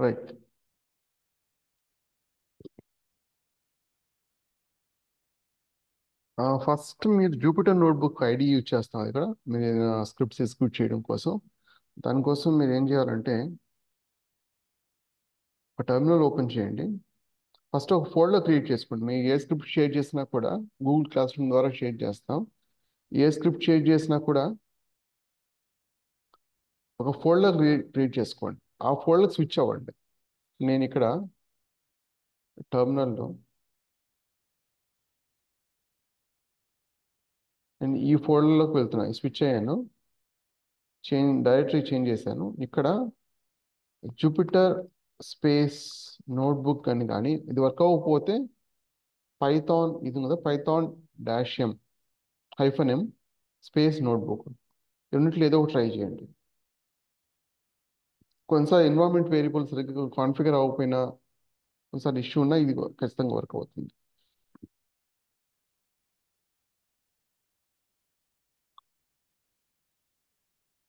Right. First మీరు Jupiter notebook ID use చేస్తాం ఇక్కడ మీరు స్క్రిప్ట్స్ ఎగ్జిక్యూట్ చేయడం కోసం. దానికోసం మీరు ఏం చేయాలంటే ఒక టెర్మినల్ ఓపెన్ చేయండి. ఫస్ట్ ఒక ఫోల్డర్ క్రియేట్ చేసుకోండి. మీరు ఏ స్క్రిప్ట్ షేర్ చేసినా కూడా గూగుల్ క్లాస్ రూమ్ ద్వారా షేర్ చేస్తాం. ఏ స్క్రిప్ట్ షేర్ చేసినా కూడా ఒక ఫోల్డర్ క్రియేట్ చేసుకోండి. ఆ ఫోల్డర్ స్విచ్ అవ్వండి. నేను ఇక్కడ టెర్మినల్లో నేను ఈ ఫోల్డర్లోకి వెళ్తున్నాను. స్విచ్ అయ్యాను, డైరెక్టరీ చేంజ్ చేశాను. ఇక్కడ జూపిటర్ స్పేస్ నోట్బుక్ అని కానీ ఇది వర్క్ అవ్వకపోతే పైథాన్ ఇది ఉంది కదా, Python -m -m space notebook రెండిట్లో ఏదో ఒకటి ట్రై చేయండి. కొన్నిసార్లు ఎన్విరాన్మెంట్ వేరియబుల్స్ కాన్ఫిగర్ అవ్వకపోయినా కొన్నిసార్లు ఇష్యూ ఉన్నా ఇది ఖచ్చితంగా వర్క్ అవుతుంది.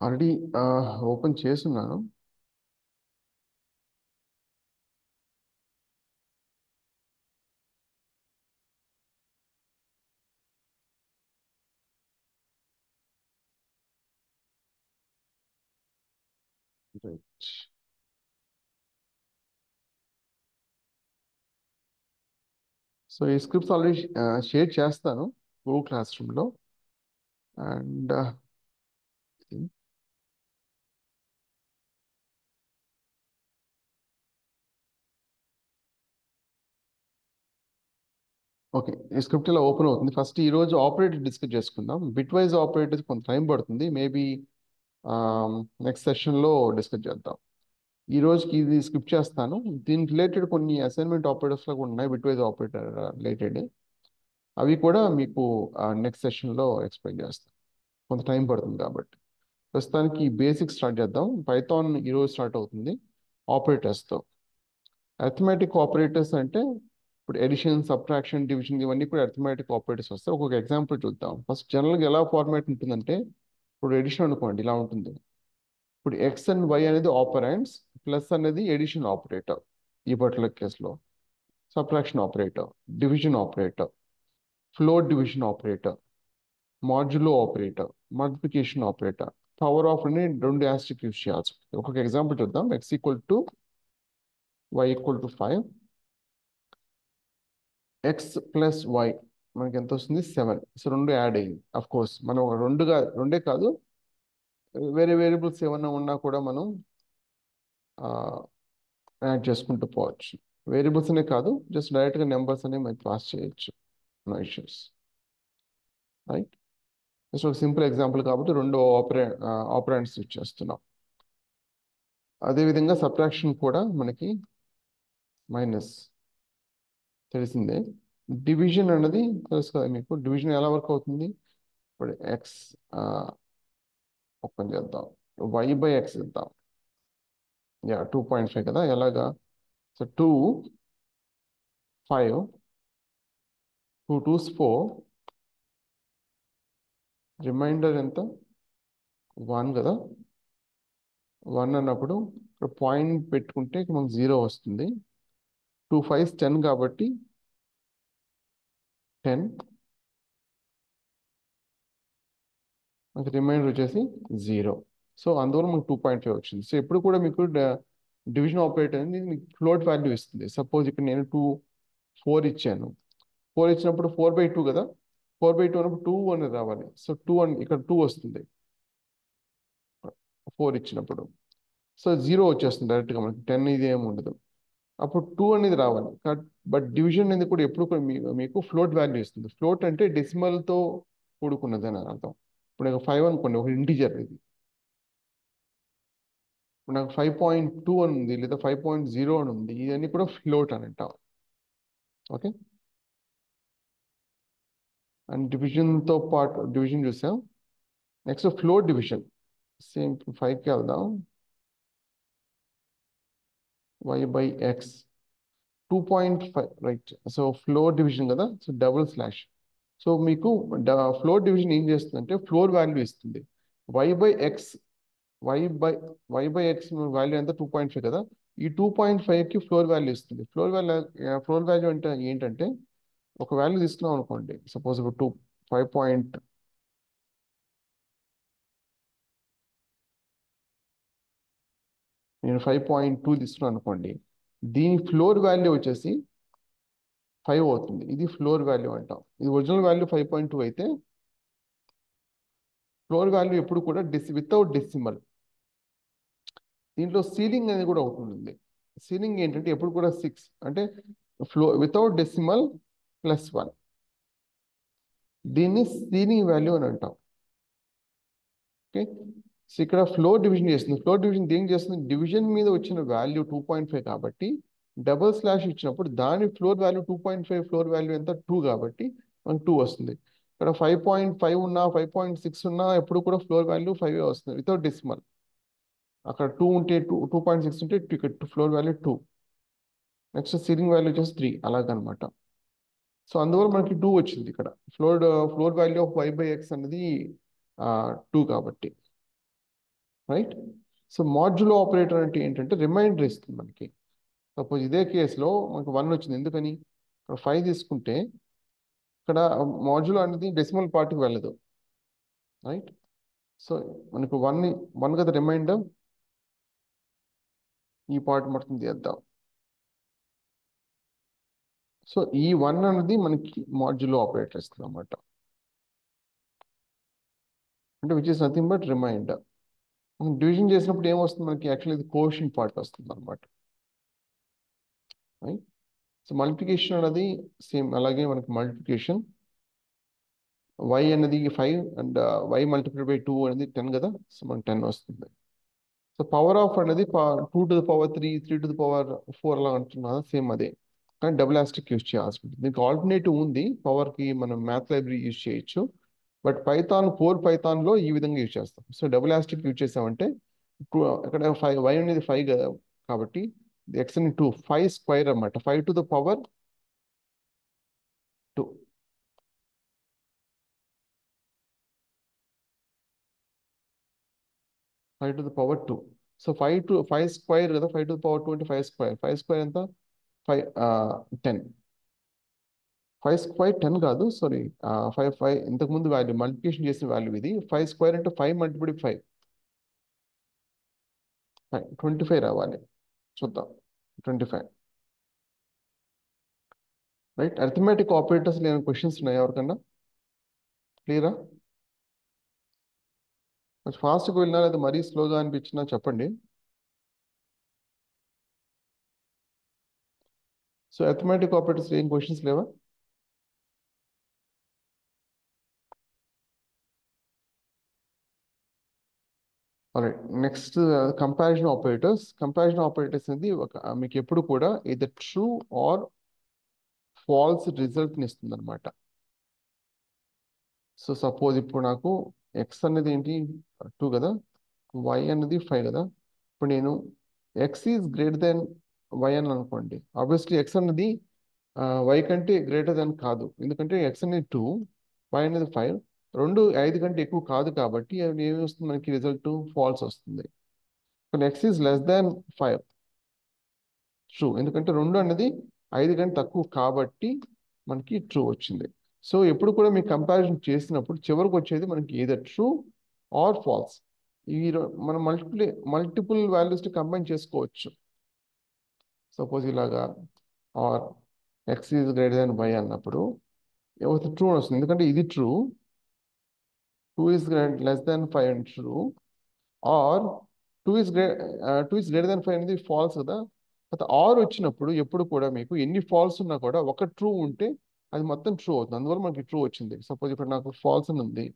ఆల్రెడీ ఓపెన్ చేస్తున్నాను. రైట్. సో ఈ స్క్రిప్ట్స్ ఆల్రెడీ షేర్ చేస్తాను గూగుల్ క్లాస్ రూమ్లో. అండ్ ఓకే, ఈ స్క్రిప్ట్ ఇలా ఓపెన్ అవుతుంది. ఫస్ట్ ఈ రోజు ఆపరేటర్ డిస్కస్ చేసుకుందాం. బిట్ వైజ్ ఆపరేటర్స్ కొంత టైం పడుతుంది. మేబీ నెక్స్ట్ సెషన్లో డిస్కస్ చేద్దాం. ఈ రోజుకి ఇది స్కిప్ చేస్తాను. దీనికి రిలేటెడ్ కొన్ని అసైన్మెంట్ ఆపరేటర్స్లో కూడా ఉన్నాయి బిట్ వైజ్ ఆపరేటర్ రిలేటెడ్. అవి కూడా మీకు నెక్స్ట్ సెషన్లో ఎక్స్ప్లెయిన్ చేస్తాను. కొంత టైం పడుతుంది కాబట్టి ప్రస్తుతానికి బేసిక్ స్టార్ట్ చేద్దాం. పైథాన్ ఈరోజు స్టార్ట్ అవుతుంది ఆపరేటర్స్తో. అర్థమెటిక్ ఆపరేటర్స్ అంటే ఇప్పుడు ఎడిషన్, సబ్ట్రాక్షన్, డివిజన్ ఇవన్నీ కూడా అర్థమెటిక్ ఆపరేటర్స్ వస్తాయి. ఒక్కొక్క ఎగ్జాంపుల్ చూద్దాం. ఫస్ట్ జనరల్గా ఎలా ఫార్మాట్ ఉంటుందంటే ఇప్పుడు ఎడిషన్ అనుకోండి ఇలా ఉంటుంది. ఇప్పుడు ఎక్స్ అండ్ వై అనేది ఆపరెంట్స్, ప్లస్ అనేది ఎడిషన్ ఆపరేటర్ ఈ పర్టికులర్ కేసులో, subtraction operator, division operator, float division operator, modulo operator, multiplication operator, power of అని రెండు యాస్టిక్ యూస్ చేయాల్సి ఉంటుంది. ఒక్కొక్క ఎగ్జాంపుల్ చూద్దాం. X equal to y equal to 5, x plus y మనకి ఎంత వస్తుంది 7. సో రెండు యాడ్ అయ్యింది. అఫ్ కోర్స్ మనం రెండే కాదు, వేరే వేరియబుల్స్ ఏమన్నా ఉన్నా కూడా మనం యాడ్ చేసుకుంటూ పోవచ్చు. వేరియబుల్స్ అనే కాదు, జస్ట్ డైరెక్ట్గా నెంబర్స్ అనేవి మనం పాస్ చేయొచ్చు. No issues. రైట్. జస్ట్ ఒక సింపుల్ ఎగ్జాంపుల్ కాబట్టి రెండు ఆపరెంట్స్ యూజ్ చేస్తున్నాం. అదేవిధంగా సబ్ట్రాక్షన్ కూడా మనకి మైనస్ తెలిసిందే. డివిజన్ అనేది తెలుసు కదా మీకు. డివిజన్ ఎలా వర్క్ అవుతుంది? ఇప్పుడు ఎక్స్ ఓపెన్ చేద్దాం, వై బై ఎక్స్ ఇద్దాం. 2.5 కదా. ఎలాగా? సో 2, 5, 2 2s 4, రిమైండర్ ఎంత? 1 కదా. 1 అన్నప్పుడు ఇక్కడ పాయింట్ పెట్టుకుంటే మనకు 0 వస్తుంది. 2 5s 10 కాబట్టి 10, మనకి రిమైండర్ వచ్చేసి 0. సో అందువల్ల మనకు 2.5 వచ్చింది. సో ఎప్పుడు కూడా మీకు డివిజన్ ఆపరేటర్ అనేది మీకు ఫ్లోట్ వాల్యూ ఇస్తుంది. సపోజ్ ఇక్కడ నేను 4 ఇచ్చాను. 4 ఇచ్చినప్పుడు 4/2 కదా. 4/2 అన్నప్పుడు 2 అనేది రావాలి. సో 2 అని ఇక్కడ 2 వస్తుంది 4 ఇచ్చినప్పుడు. సో 0 వచ్చేస్తుంది డైరెక్ట్గా మనకి. 10 ఇది ఏమి ఉండదు. అప్పుడు 2 అనేది రావాలి. బట్ డివిజన్ అనేది కూడా ఎప్పుడు కూడా మీకు ఫ్లోట్ వాల్యూ ఇస్తుంది. ఫ్లోట్ అంటే డెసిమల్తో కూడుకున్నది అని అర్థం. ఇప్పుడు నాకు 5 అనుకోండి, ఒక ఇంటీజర్ ఇది. ఇప్పుడు నాకు 5.2 అని ఉంది, లేదా 5.0 అని ఉంది. ఇవన్నీ కూడా ఫ్లోట్ అని అంటాం. ఓకే. అండ్ డివిజన్తో పాటు డివిజన్ చూసాం. Next float division. సేమ్ 5కి వెళ్దాం. Y by x 2.5 right. So floor division కదా. So double slash. సో మీకు ఫ్లోర్ డివిజన్ ఏం చేస్తుందంటే ఫ్లోర్ వాల్యూ ఇస్తుంది. Y by x y by y by x value ఎంత? 2.5 కదా. ఈ 2.5కి ఫ్లోర్ వాల్యూ ఇస్తుంది. ఫ్లోర్ వాల్యూ అంటే ఏంటంటే ఒక వాల్యూ తీసుకున్నాం అనుకోండి, సపోజ్ ఇప్పుడు 5. నేను 5.2 తీసుకున్నాను అనుకోండి, దీని ఫ్లోర్ వాల్యూ వచ్చేసి 5 అవుతుంది. ఇది ఫ్లోర్ వాల్యూ అంటాం. ఇది ఒరిజినల్ వాల్యూ 5.2 అయితే ఫ్లోర్ వాల్యూ ఎప్పుడు కూడా వితౌట్ డెసిమల్. దీంట్లో సీలింగ్ అనేది కూడా ఒకటి ఉంటుంది. సీలింగ్ ఏంటంటే ఎప్పుడు కూడా 6 అంటే వితౌట్ డెసిమల్ +1. దీన్ని సీలింగ్ వాల్యూ అని అంటాం. ఓకే. సో ఇక్కడ ఫ్లోర్ డివిజన్ చేస్తుంది. ఫ్లోర్ డివిజన్ దేనికి చేస్తుంది? డివిజన్ మీద వచ్చిన వాల్యూ 2.5 కాబట్టి డబుల్ స్లాష్ ఇచ్చినప్పుడు దాని ఫ్లోర్ వాల్యూ 2.5, ఫ్లోర్ వాల్యూ ఎంత 2 కాబట్టి మనకు 2 వస్తుంది. ఇక్కడ 5.5 ఉన్నా 5.6 ఉన్నా ఎప్పుడు కూడా ఫ్లోర్ వాల్యూ 5 వస్తుంది వితౌట్ డెసిమల్. అక్కడ 2 ఉంటే 2.6 ఉంటే ఇక్కడ floor value 2. Next ceiling value వచ్చేసి 3 అలాగనమాట. సో అందువల్ల మనకి 2 వచ్చింది ఇక్కడ. Floor floor value of y/x అనేది 2 కాబట్టి, రైట్. సో మాడ్యులో ఆపరేటర్ అంటే ఏంటంటే రిమైండర్ ఇస్తుంది మనకి. సపోజ్ ఇదే కేసులో మనకు 1 వచ్చింది. ఎందుకని? ఇక్కడ 5 తీసుకుంటే ఇక్కడ మాడ్యులో అనేది డెసిమల్ పార్ట్కి వెళ్ళదు, రైట్. సో మనకు 1 కదా రిమైండర్, ఈ పార్ట్ మొత్తం తీద్దాం. సో ఈ 1 అనేది మనకి మాడ్యులో ఆపరేటర్ ఇస్తుంది అనమాట. అంటే which is nothing but remainder. Division చేసినప్పుడు ఏమొస్తుంది మనకి? యాక్చువల్లీ ఇది కోషంట్ పార్ట్ వస్తుంది అనమాట, రైట్. సో మల్టిప్లికేషన్ అనేది సేమ్ అలాగే మనకి మల్టిప్లికేషన్ y అనేది 5 అండ్ y×2 అనేది 10 కదా. సో మనకి 10 వస్తుంది. సో పవర్ ఆఫ్ అనేది 2 to the power 3, 3 to the power 4 అలా అంటున్నా సేమ్ అదే, కానీ డబుల్ ఆస్టిక్ యూజ్ చేయాల్సి ఉంటుంది. దీనికి ఆల్టర్నేటివ్ ఉంది, పవర్కి మనం మ్యాథ్ లైబ్రరీ యూజ్ చేయొచ్చు. బట్ కోర్ పైథాన్లో ఈ విధంగా యూజ్ చేస్తాం. సో డబుల్ ఆస్టిక్ యూజ్ చేసామంటే ఇక్కడ 5 y అనేది 5 కదా కాబట్టి ఎక్స్ అని 2 5 స్క్వేర్ అనమాట. 5 to the power 2. 5 to the power 2. So 5 square కదా, 5 to the power 2 అంటే 5 స్క్వేర్. 5 స్క్వేర్ ఎంత? 5 10. 5 స్క్వేర్ 10 కాదు, సారీ. 5 ఇంతకుముందు వాల్యూ మల్టిప్లికేషన్ చేసిన వాల్యూ ఇది. 5 స్క్వేర్ అంటే 5 × 5 25 రావాలి. చూద్దాం. 25, రైట్. అర్థమెటిక్ ఆపరేటర్స్ లేని క్వశ్చన్స్ ఉన్నాయి ఎవరికన్నా? క్లియరా? కొంచెం ఫాస్ట్గా వెళ్ళినా లేదా మరీ స్లోగా అనిపించినా చెప్పండి. సో అర్థమెటిక్ ఆపరేటర్స్ ఏం క్వశ్చన్స్ లేవా? Alright. Next comparison operators. Comparison operators అనేది మీకు ఎప్పుడు కూడా ఇది ట్రూ ఆర్ ఫాల్స్ రిజల్ట్ని ఇస్తుంది అనమాట. సో సపోజ్ ఇప్పుడు నాకు ఎక్స్ అనేది ఏంటి 2 కదా, వై అనేది 5 కదా. ఇప్పుడు నేను x is greater than y అని అనుకోండి. ఆబ్వియస్లీ ఎక్స్ అనేది వై కంటే గ్రేటర్ దెన్ కాదు, ఎందుకంటే ఎక్స్ అనేది 2, వై అనేది 5. రెండు 5 కంటే ఎక్కువ కాదు కాబట్టి అది ఏమి వస్తుంది మనకి? రిజల్ట్ ఫాల్స్ వస్తుంది. X is less than 5 true, ఎందుకంటే 2 అనేది 5 కంటే తక్కువ కాబట్టి మనకి ట్రూ వచ్చింది. సో ఎప్పుడు కూడా మీ కంపారిజన్ చేసినప్పుడు చివరికి వచ్చేది మనకి ఏదర్ ట్రూ ఆర్ ఫాల్స్. మనం మల్టిపుల్ వాల్యూస్ని కంబైన్ చేసుకోవచ్చు. సపోజ్ ఇలాగా or x is greater than y అన్నప్పుడు ఏమవుతుంది? ట్రూ అని వస్తుంది, ఎందుకంటే ఇది true. 2 is less than 5 and true. Or 2 is greater than 5 అనేది ఫాల్స్ కదా. ఆర్ వచ్చినప్పుడు ఎప్పుడు కూడా మీకు ఎన్ని ఫాల్స్ ఉన్నా కూడా ఒక ట్రూ ఉంటే అది మొత్తం ట్రూ అవుతుంది. అందువల్ల మనకి ట్రూ వచ్చింది. సపోజ్ ఇప్పుడు నాకు ఫాల్స్ అని ఉంది,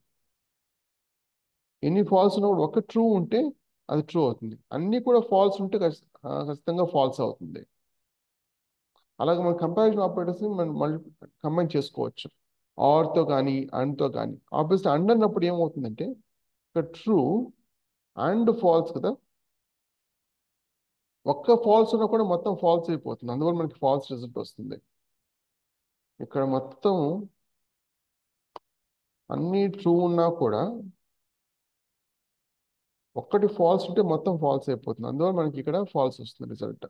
ఎన్ని ఫాల్స్ ఉన్నప్పుడు ఒక ట్రూ ఉంటే అది ట్రూ అవుతుంది. అన్ని కూడా ఫాల్స్ ఉంటే ఖచ్చితంగా ఫాల్స్ అవుతుంది. అలాగే మన కంపారిజన్ ఆపరేటర్స్ని మనం మళ్ళీ కంబైన్ చేసుకోవచ్చు, ఆర్తో కానీ అండ్తో కానీ. ఆబ్వియస్లీ అండ్ అన్నప్పుడు ఏమవుతుందంటే ఇక్కడ ట్రూ అండ్ ఫాల్స్ కదా, ఒక్క ఫాల్స్ ఉన్నా కూడా మొత్తం ఫాల్స్ అయిపోతుంది. అందువల్ల మనకి ఫాల్స్ రిజల్ట్ వస్తుంది. ఇక్కడ మొత్తం అన్ని ట్రూ ఉన్నా కూడా ఒక్కటి ఫాల్స్ ఉంటే మొత్తం ఫాల్స్ అయిపోతుంది, అందువల్ల మనకి ఇక్కడ ఫాల్స్ వస్తుంది result.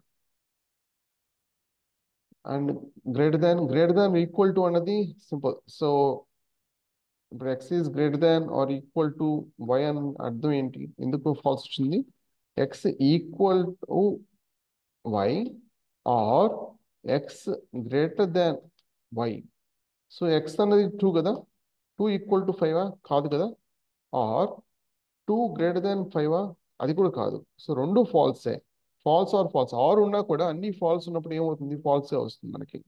And greater than equal to అన్నది సింపుల్. సో ఇప్పుడు x is greater than or equal to y అని అర్థం ఏంటి, ఎందుకు ఫాల్స్ వచ్చింది? X equal to y or x greater than y. So x అన్నది 2 కదా, 2 ఈక్వల్ టు 5 కాదు కదా, ఆర్ 2 గ్రేటర్ దాన్ 5 అది కూడా కాదు. సో రెండు ఫాల్సే. ఫాల్స్ ఆర్ ఫాల్స్, ఆర్ ఉన్నా కూడా అన్ని ఫాల్స్ ఉన్నప్పుడు ఏమవుతుంది, ఫాల్సే వస్తుంది మనకి.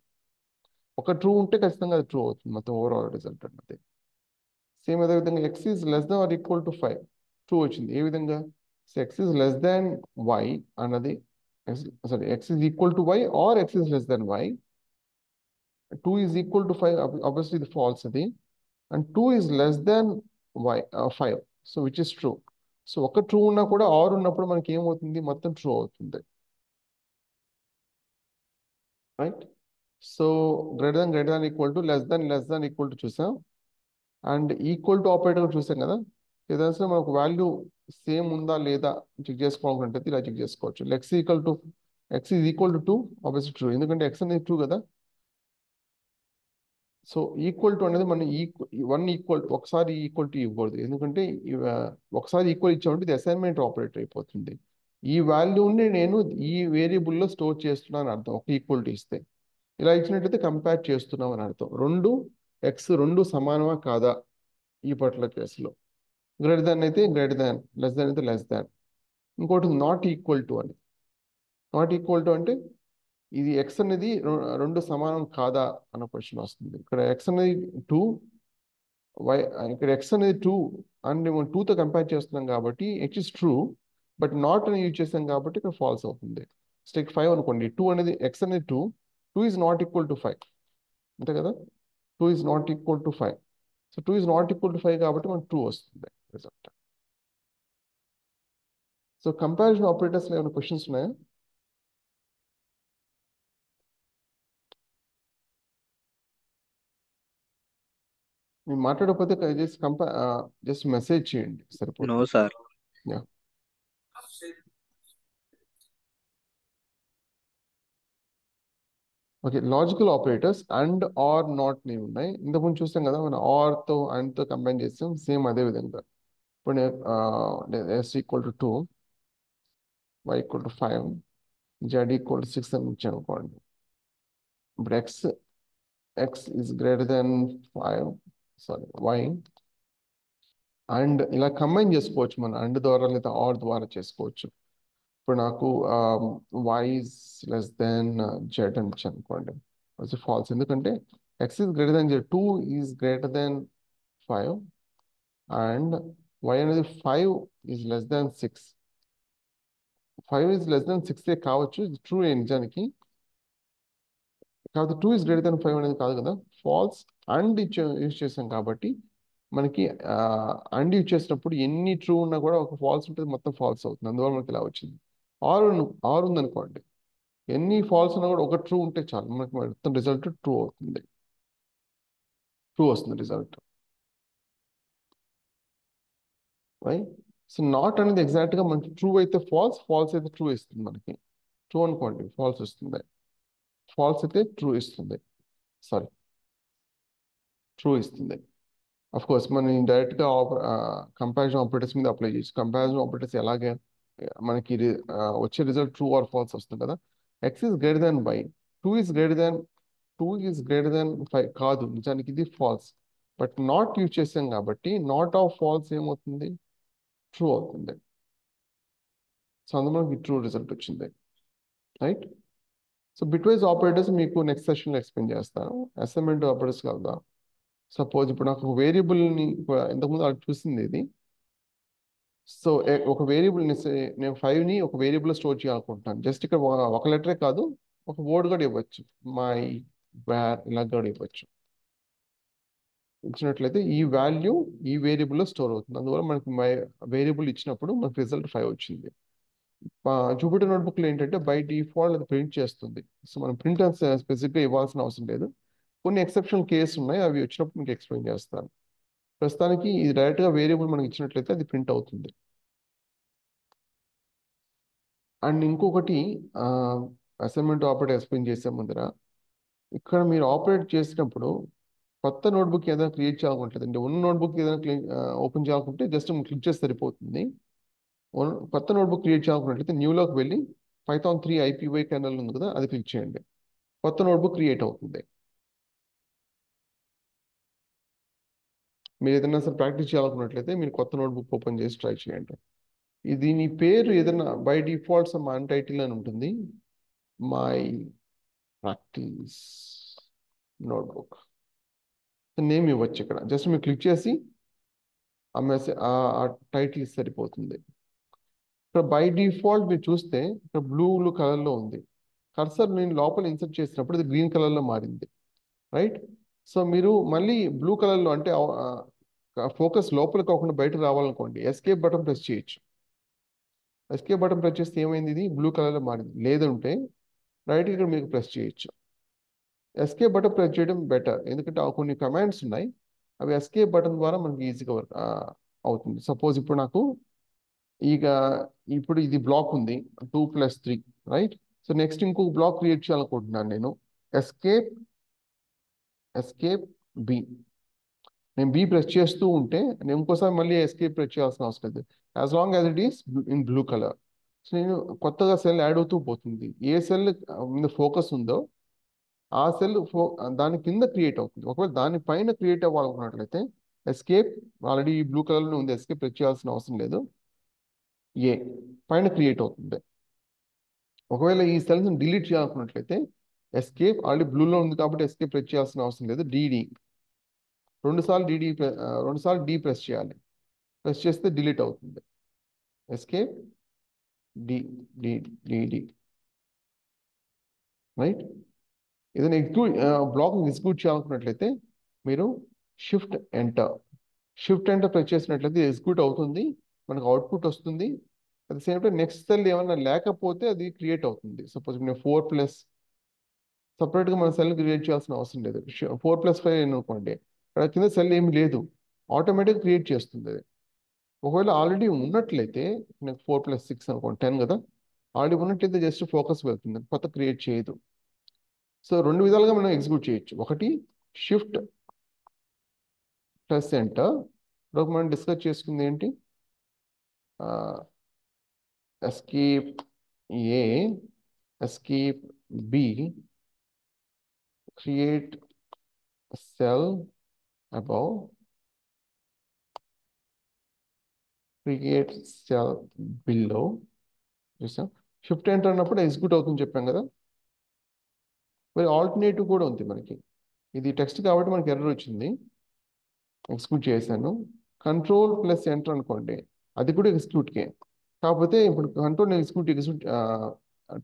ఒక ట్రూ ఉంటే ఖచ్చితంగా అది ట్రూ అవుతుంది మొత్తం ఓవరాల్ రిజల్ట్ అన్నది. సేమ్ అదే విధంగా x is less than or equal to 5 true వచ్చింది. ఏ విధంగా? So x is less than y అన్నది, sorry x is equal to y or x is less than y. 2 is equal to 5 obviously ఇది false అది. And 2 is less than y 5, so which is true. So ఒక true ఉన్నా కూడా or ఉన్నప్పుడు మనకి ఏమవుతుంది, మొత్తం ట్రూ అవుతుంది, right? So greater than equal to, less than equal to చూసాం. అండ్ ఈక్వల్ టు ఆపరేటర్ చూసాం కదా. ఏదైనా మనకు వాల్యూ సేమ్ ఉందా లేదా చెక్ చేసుకోవాలనుకుంటే ఇలా చెక్ చేసుకోవచ్చు. X is equal to 2 obviously true, ఎందుకంటే ఎక్స్ అనేది 2 కదా. సో ఈక్వల్ టు అనేది మనం వన్ ఈక్వల్ ఒకసారి ఈక్వల్ టు ఇవ్వకూడదు, ఎందుకంటే ఒకసారి ఈక్వల్ ఇచ్చామంటే ఇది అసైన్మెంట్ ఆపరేటర్ అయిపోతుంది. ఈ వాల్యూని నేను ఈ వేరియబుల్లో స్టోర్ చేస్తున్నాను అని అర్థం, ఒక ఈక్వల్ టు ఇస్తే. ఇలా ఇచ్చినట్టయితే కంపేర్ చేస్తున్నాం అని అర్థం. రెండు సమానమా కాదా ఈ పర్టికులర్ కేసులో. గ్రేటర్ దాన్ అయితే గ్రేటర్ దాన్, లెస్ దాన్ అయితే లెస్ దాన్. ఇంకోటి నాట్ ఈక్వల్ టు అని. నాట్ ఈక్వల్ టు అంటే ఇది ఎక్స్ అనేది రెండు సమానం కాదా అన్న క్వశ్చన్ వస్తుంది. ఇక్కడ ఎక్స్ అనేది 2, వై ఇక్కడ ఎక్స్ అనేది 2 అండ్ మనం 2తో కంపేర్ చేస్తున్నాం కాబట్టి X is true, but not అని యూజ్ చేస్తాం కాబట్టి ఇక్కడ ఫాల్స్ అవుతుంది. స్టెక్ 5 అనుకోండి, 2 అనేది ఎక్స్ అనేది 2 ఈజ్ నాట్ ఈక్వల్ టు 5, అంతే కదా. 2 is not equal to 5, so 2 is not equal to 5 కాబట్టి మనకు ట్రూ వస్తుంది రిజల్ట్. సో కంపారిజన్ ఆపరేటర్స్లో ఏమైనా క్వశ్చన్స్ ఉన్నాయా? మీరు మాట్లాడకపోతే జస్ట్ మెసేజ్ చేయండి నో సరిపోతుంది. Sir. Yeah, okay. Logical operators and or not ని ఉన్నాయి. ఇంతకుముందు చూస్తాం కదా, మనం ఆర్తో అండ్తో కంబైన్ చేస్తాం, సేమ్ అదే విధంగా. ఇప్పుడు s equal to 2, y equal to 5, z equal to 6 అని ఇచ్చాను అనుకోండి. ఇప్పుడు x is greater than 5, sorry y. And ఇలా కంబైన్ చేసుకోవచ్చు మనం, అండ్ ద్వారా లేదా ఆర్ ద్వారా చేసుకోవచ్చు. ఇప్పుడు నాకు y is less than z అని ఇచ్చాను అనుకోండి, వచ్చి ఫాల్స్, ఎందుకంటే x is greater than z, 2 is greater than 5 and y అనేది 5 is less than 6. 5 is less than 6 కావచ్చు, ఇది ట్రూ నిజానికి, కాకపోతే 2 ఈజ్ గ్రేటర్ దాన్ 5 అనేది కాదు కదా, ఫాల్స్. అండ్ యూజ్ చేసాం కాబట్టి మనకి అండ్ యూజ్ చేసినప్పుడు ఎన్ని ట్రూ ఉన్నా కూడా ఒక ఫాల్స్ ఉంటుంది, మొత్తం ఫాల్స్ అవుతుంది, అందువల్ల మనకి ఇలా వచ్చింది. ఆరు ఆరు ఉందనుకోండి, ఎన్ని ఫాల్స్ ఉన్నా కూడా ఒక ట్రూ ఉంటే చాలు, మనకి మొత్తం రిజల్ట్ ట్రూ అవుతుంది, ట్రూ వస్తుంది రిజల్ట్, రైట్? సో నాట్ అనేది ఎగ్జాక్ట్గా మనకి ట్రూ అయితే ఫాల్స్, ఫాల్స్ అయితే ట్రూ ఇస్తుంది మనకి. ట్రూ అనుకోండి ఫాల్స్ వస్తుంది, ఫాల్స్ అయితే ట్రూ ఇస్తుంది, సారీ ట్రూ ఇస్తుంది. అఫ్ కోర్స్ మనం డైరెక్ట్గా కంపారిజన్ ఆపరేటర్స్ మీద అప్లై చేయొచ్చు. కంపారిజన్ ఆపరేటర్స్ ఎలాగే మనకి వచ్చే రిజల్ట్ ట్రూ ఆర్ ఫాల్స్ వస్తుంది కదా. X is greater than y, two is greater than 5 కాదు, నిజానికి ఇది ఫాల్స్. బట్ నాట్ యూజ్ చేసాం కాబట్టి నాట్ ఆఫ్ ఫాల్స్ ఏమవుతుంది, ట్రూ అవుతుంది. సో అందులో మనకి ట్రూ రిజల్ట్ వచ్చింది, రైట్? సో బిట్వైజ్ ఆపరేటర్స్ మీకు నెక్స్ట్ సెషన్లో ఎక్స్ప్లెయిన్ చేస్తాను. అసైన్మెంట్ ఆపరేటర్స్ కలుద్దాం. సపోజ్ ఇప్పుడు నాకు వేరియబుల్ని ఇంతకుముందు అది చూసింది ఇది. సో ఒక వేరియబుల్ని నేను 5ని ఒక వేరియబుల్లో స్టోర్ చేయాలనుకుంటున్నాను. జస్ట్ ఇక్కడ ఒక లెటరే కాదు, ఒక వర్డ్ కూడా ఇవ్వచ్చు, మై, వేర్, ఇలా కూడా ఇవ్వచ్చు. ఇచ్చినట్లయితే ఈ వాల్యూ ఈ వేరియబుల్లో స్టోర్ అవుతుంది, అందువల్ల మనకి వేరియబుల్ ఇచ్చినప్పుడు మనకి రిజల్ట్ 5 వచ్చింది. జూపిటర్ నోట్బుక్లో ఏంటంటే బై డిఫాల్ట్ అది ప్రింట్ చేస్తుంది. సో మనం ప్రింట్ స్పెసిఫిక్గా ఇవ్వాల్సిన అవసరం లేదు. కొన్ని ఎక్సెప్షనల్ కేసు ఉన్నాయి, అవి వచ్చినప్పుడు మీకు ఎక్స్ప్లెయిన్ చేస్తాను. ప్రస్తుతానికి ఇది డైరెక్ట్గా వేరియబుల్ మనకి ఇచ్చినట్లయితే అది ప్రింట్ అవుతుంది. అండ్ ఇంకొకటి అసైన్మెంట్ ఆపరేట్ ఎక్స్ప్లెయిన్ చేసే ముందర ఇక్కడ మీరు ఆపరేట్ చేసినప్పుడు కొత్త నోట్బుక్ ఏదైనా క్రియేట్ చేయాలనుకుంటుంది అంటే ఉన్న నోట్బుక్ ఏదైనా ఓపెన్ చేయాలనుకుంటే జస్ట్ క్లిక్ చేస్తే సరిపోతుంది. కొత్త నోట్బుక్ క్రియేట్ చేయాలనుకున్నట్లయితే న్యూలోకి వెళ్ళి Python 3 IPY కెర్నల్ ఉంది కదా, అది క్లిక్ చేయండి. కొత్త నోట్బుక్ క్రియేట్ అవుతుంది. మీరు ఏదైనా సరే ప్రాక్టీస్ చేయాలనుకున్నట్లయితే మీరు కొత్త నోట్బుక్ ఓపెన్ చేసి ట్రై చేయండి. దీని పేరు ఏదైనా బై డిఫాల్ట్ సమ్ అన్టైటిల్ అని ఉంటుంది. మై ప్రాక్టీస్ నోట్బుక్ నేమ్ ఇవ్వచ్చు. ఇక్కడ జస్ట్ మీరు క్లిక్ చేసి ఆ మెసేజ్ ఆ టైటిల్ సరిపోతుంది. ఇక్కడ బై డిఫాల్ట్ మీరు చూస్తే ఇక్కడ బ్లూ కలర్లో ఉంది. కర్సర్ నేను లోపల ఇన్సర్ట్ చేసినప్పుడు ఇది గ్రీన్ కలర్లో మారింది, రైట్? సో మీరు మళ్ళీ బ్లూ కలర్లో అంటే ఫోకస్ లోపల కాకుండా బయట రావాలనుకోండి, ఎస్కేప్ బటన్ ప్రెస్ చేయొచ్చు. ఎస్కేప్ బటన్ ప్రెస్ చేస్తే ఏమైంది, ఇది బ్లూ కలర్లో మారింది. లేదంటే రైట్ ఇక్కడ మీకు ప్రెస్ చేయొచ్చు. ఎస్కేప్ బటన్ ప్రెస్ చేయడం బెటర్, ఎందుకంటే కొన్ని కమాండ్స్ ఉన్నాయి, అవి ఎస్కేప్ బటన్ ద్వారా మనకి ఈజీగా అవుతుంది. సపోజ్ ఇప్పుడు నాకు ఇక ఇప్పుడు ఇది బ్లాక్ ఉంది 2+3, రైట్? సో నెక్స్ట్ ఇంకొక బ్లాక్ క్రియేట్ చేయాలనుకుంటున్నాను నేను. Escape escape B. నేను బి ప్రెస్ చేస్తూ ఉంటే నేను ఇంకోసారి మళ్ళీ ఎస్కేప్ ప్రెస్ చేయాల్సిన అవసరం లేదు, as long as it is in blue colour. So నేను కొత్తగా సెల్ యాడ్ అవుతూ పోతుంది. ఏ సెల్ మీద ఫోకస్ ఉందో ఆ సెల్ దాని కింద క్రియేట్ అవుతుంది. ఒకవేళ దాని పైన క్రియేట్ అవ్వాలనుకున్నట్లయితే ఎస్కేప్, ఆల్రెడీ ఈ బ్లూ కలర్లో ఉంది, ఎస్కేప్ ప్రెస్ చేయాల్సిన అవసరం లేదు, ఏ పైన క్రియేట్ అవుతుంది. ఒకవేళ ఈ సెల్స్ డిలీట్ చేయాలనుకున్నట్లయితే ఎస్కేప్, ఆల్రెడీ బ్లూలో ఉంది కాబట్టి ఎస్కేప్ ప్రెస్ చేయాల్సిన అవసరం లేదు, డిడి. రెండుసార్లు డి ప్రెస్ చేయాలి. ప్రెస్ చేస్తే డిలీట్ అవుతుంది. Escape D D D D, right? ఏదైనా బ్లాక్ ఎగ్జిక్యూట్ చేయాలనుకున్నట్లయితే మీరు షిఫ్ట్ ఎంటర్ ప్రెస్ చేసినట్లయితే ఎగ్జిక్యూట్ అవుతుంది, మనకు అవుట్పుట్ వస్తుంది. At the same time next cell ఏమన్నా లేకపోతే అది క్రియేట్ అవుతుంది. సపోజ్ నేను 4+, సపరేట్గా మన సెల్ క్రియేట్ చేయాల్సిన అవసరం లేదు. 4+5 అనుకోండి, అక్కడ కింద సెల్ ఏమి లేదు, ఆటోమేటిక్ క్రియేట్ చేస్తుంది అది. ఒకవేళ ఆల్రెడీ ఉన్నట్లయితే నాకు 4+6 అనుకోండి 10 కదా, ఆల్రెడీ ఉన్నట్లయితే జస్ట్ ఫోకస్ వెళ్తుంది, కొత్త క్రియేట్ చేయదు. సో రెండు విధాలుగా మనం ఎగ్జిక్యూట్ చేయొచ్చు. ఒకటి Shift+Enter. ఇప్పుడు మనం డిస్కస్ చేసుకుంది ఏంటి, escape A, escape B, create cell above, create cell below. చూసాం, Shift+Enter అన్నప్పుడు ఎగ్జిక్యూట్ అవుతుంది చెప్పాం కదా. మరి ఆల్టర్నేటివ్ కూడా ఉంది మనకి. ఇది టెక్స్ట్ కాబట్టి మనకి ఎర్రర్ వచ్చింది, ఎగ్జిక్యూట్ చేశాను. Ctrl+Enter అనుకోండి, అది కూడా ఎగ్జిక్యూట్కే. కాకపోతే ఇప్పుడు కంట్రోల్ ఎగ్జిక్యూట్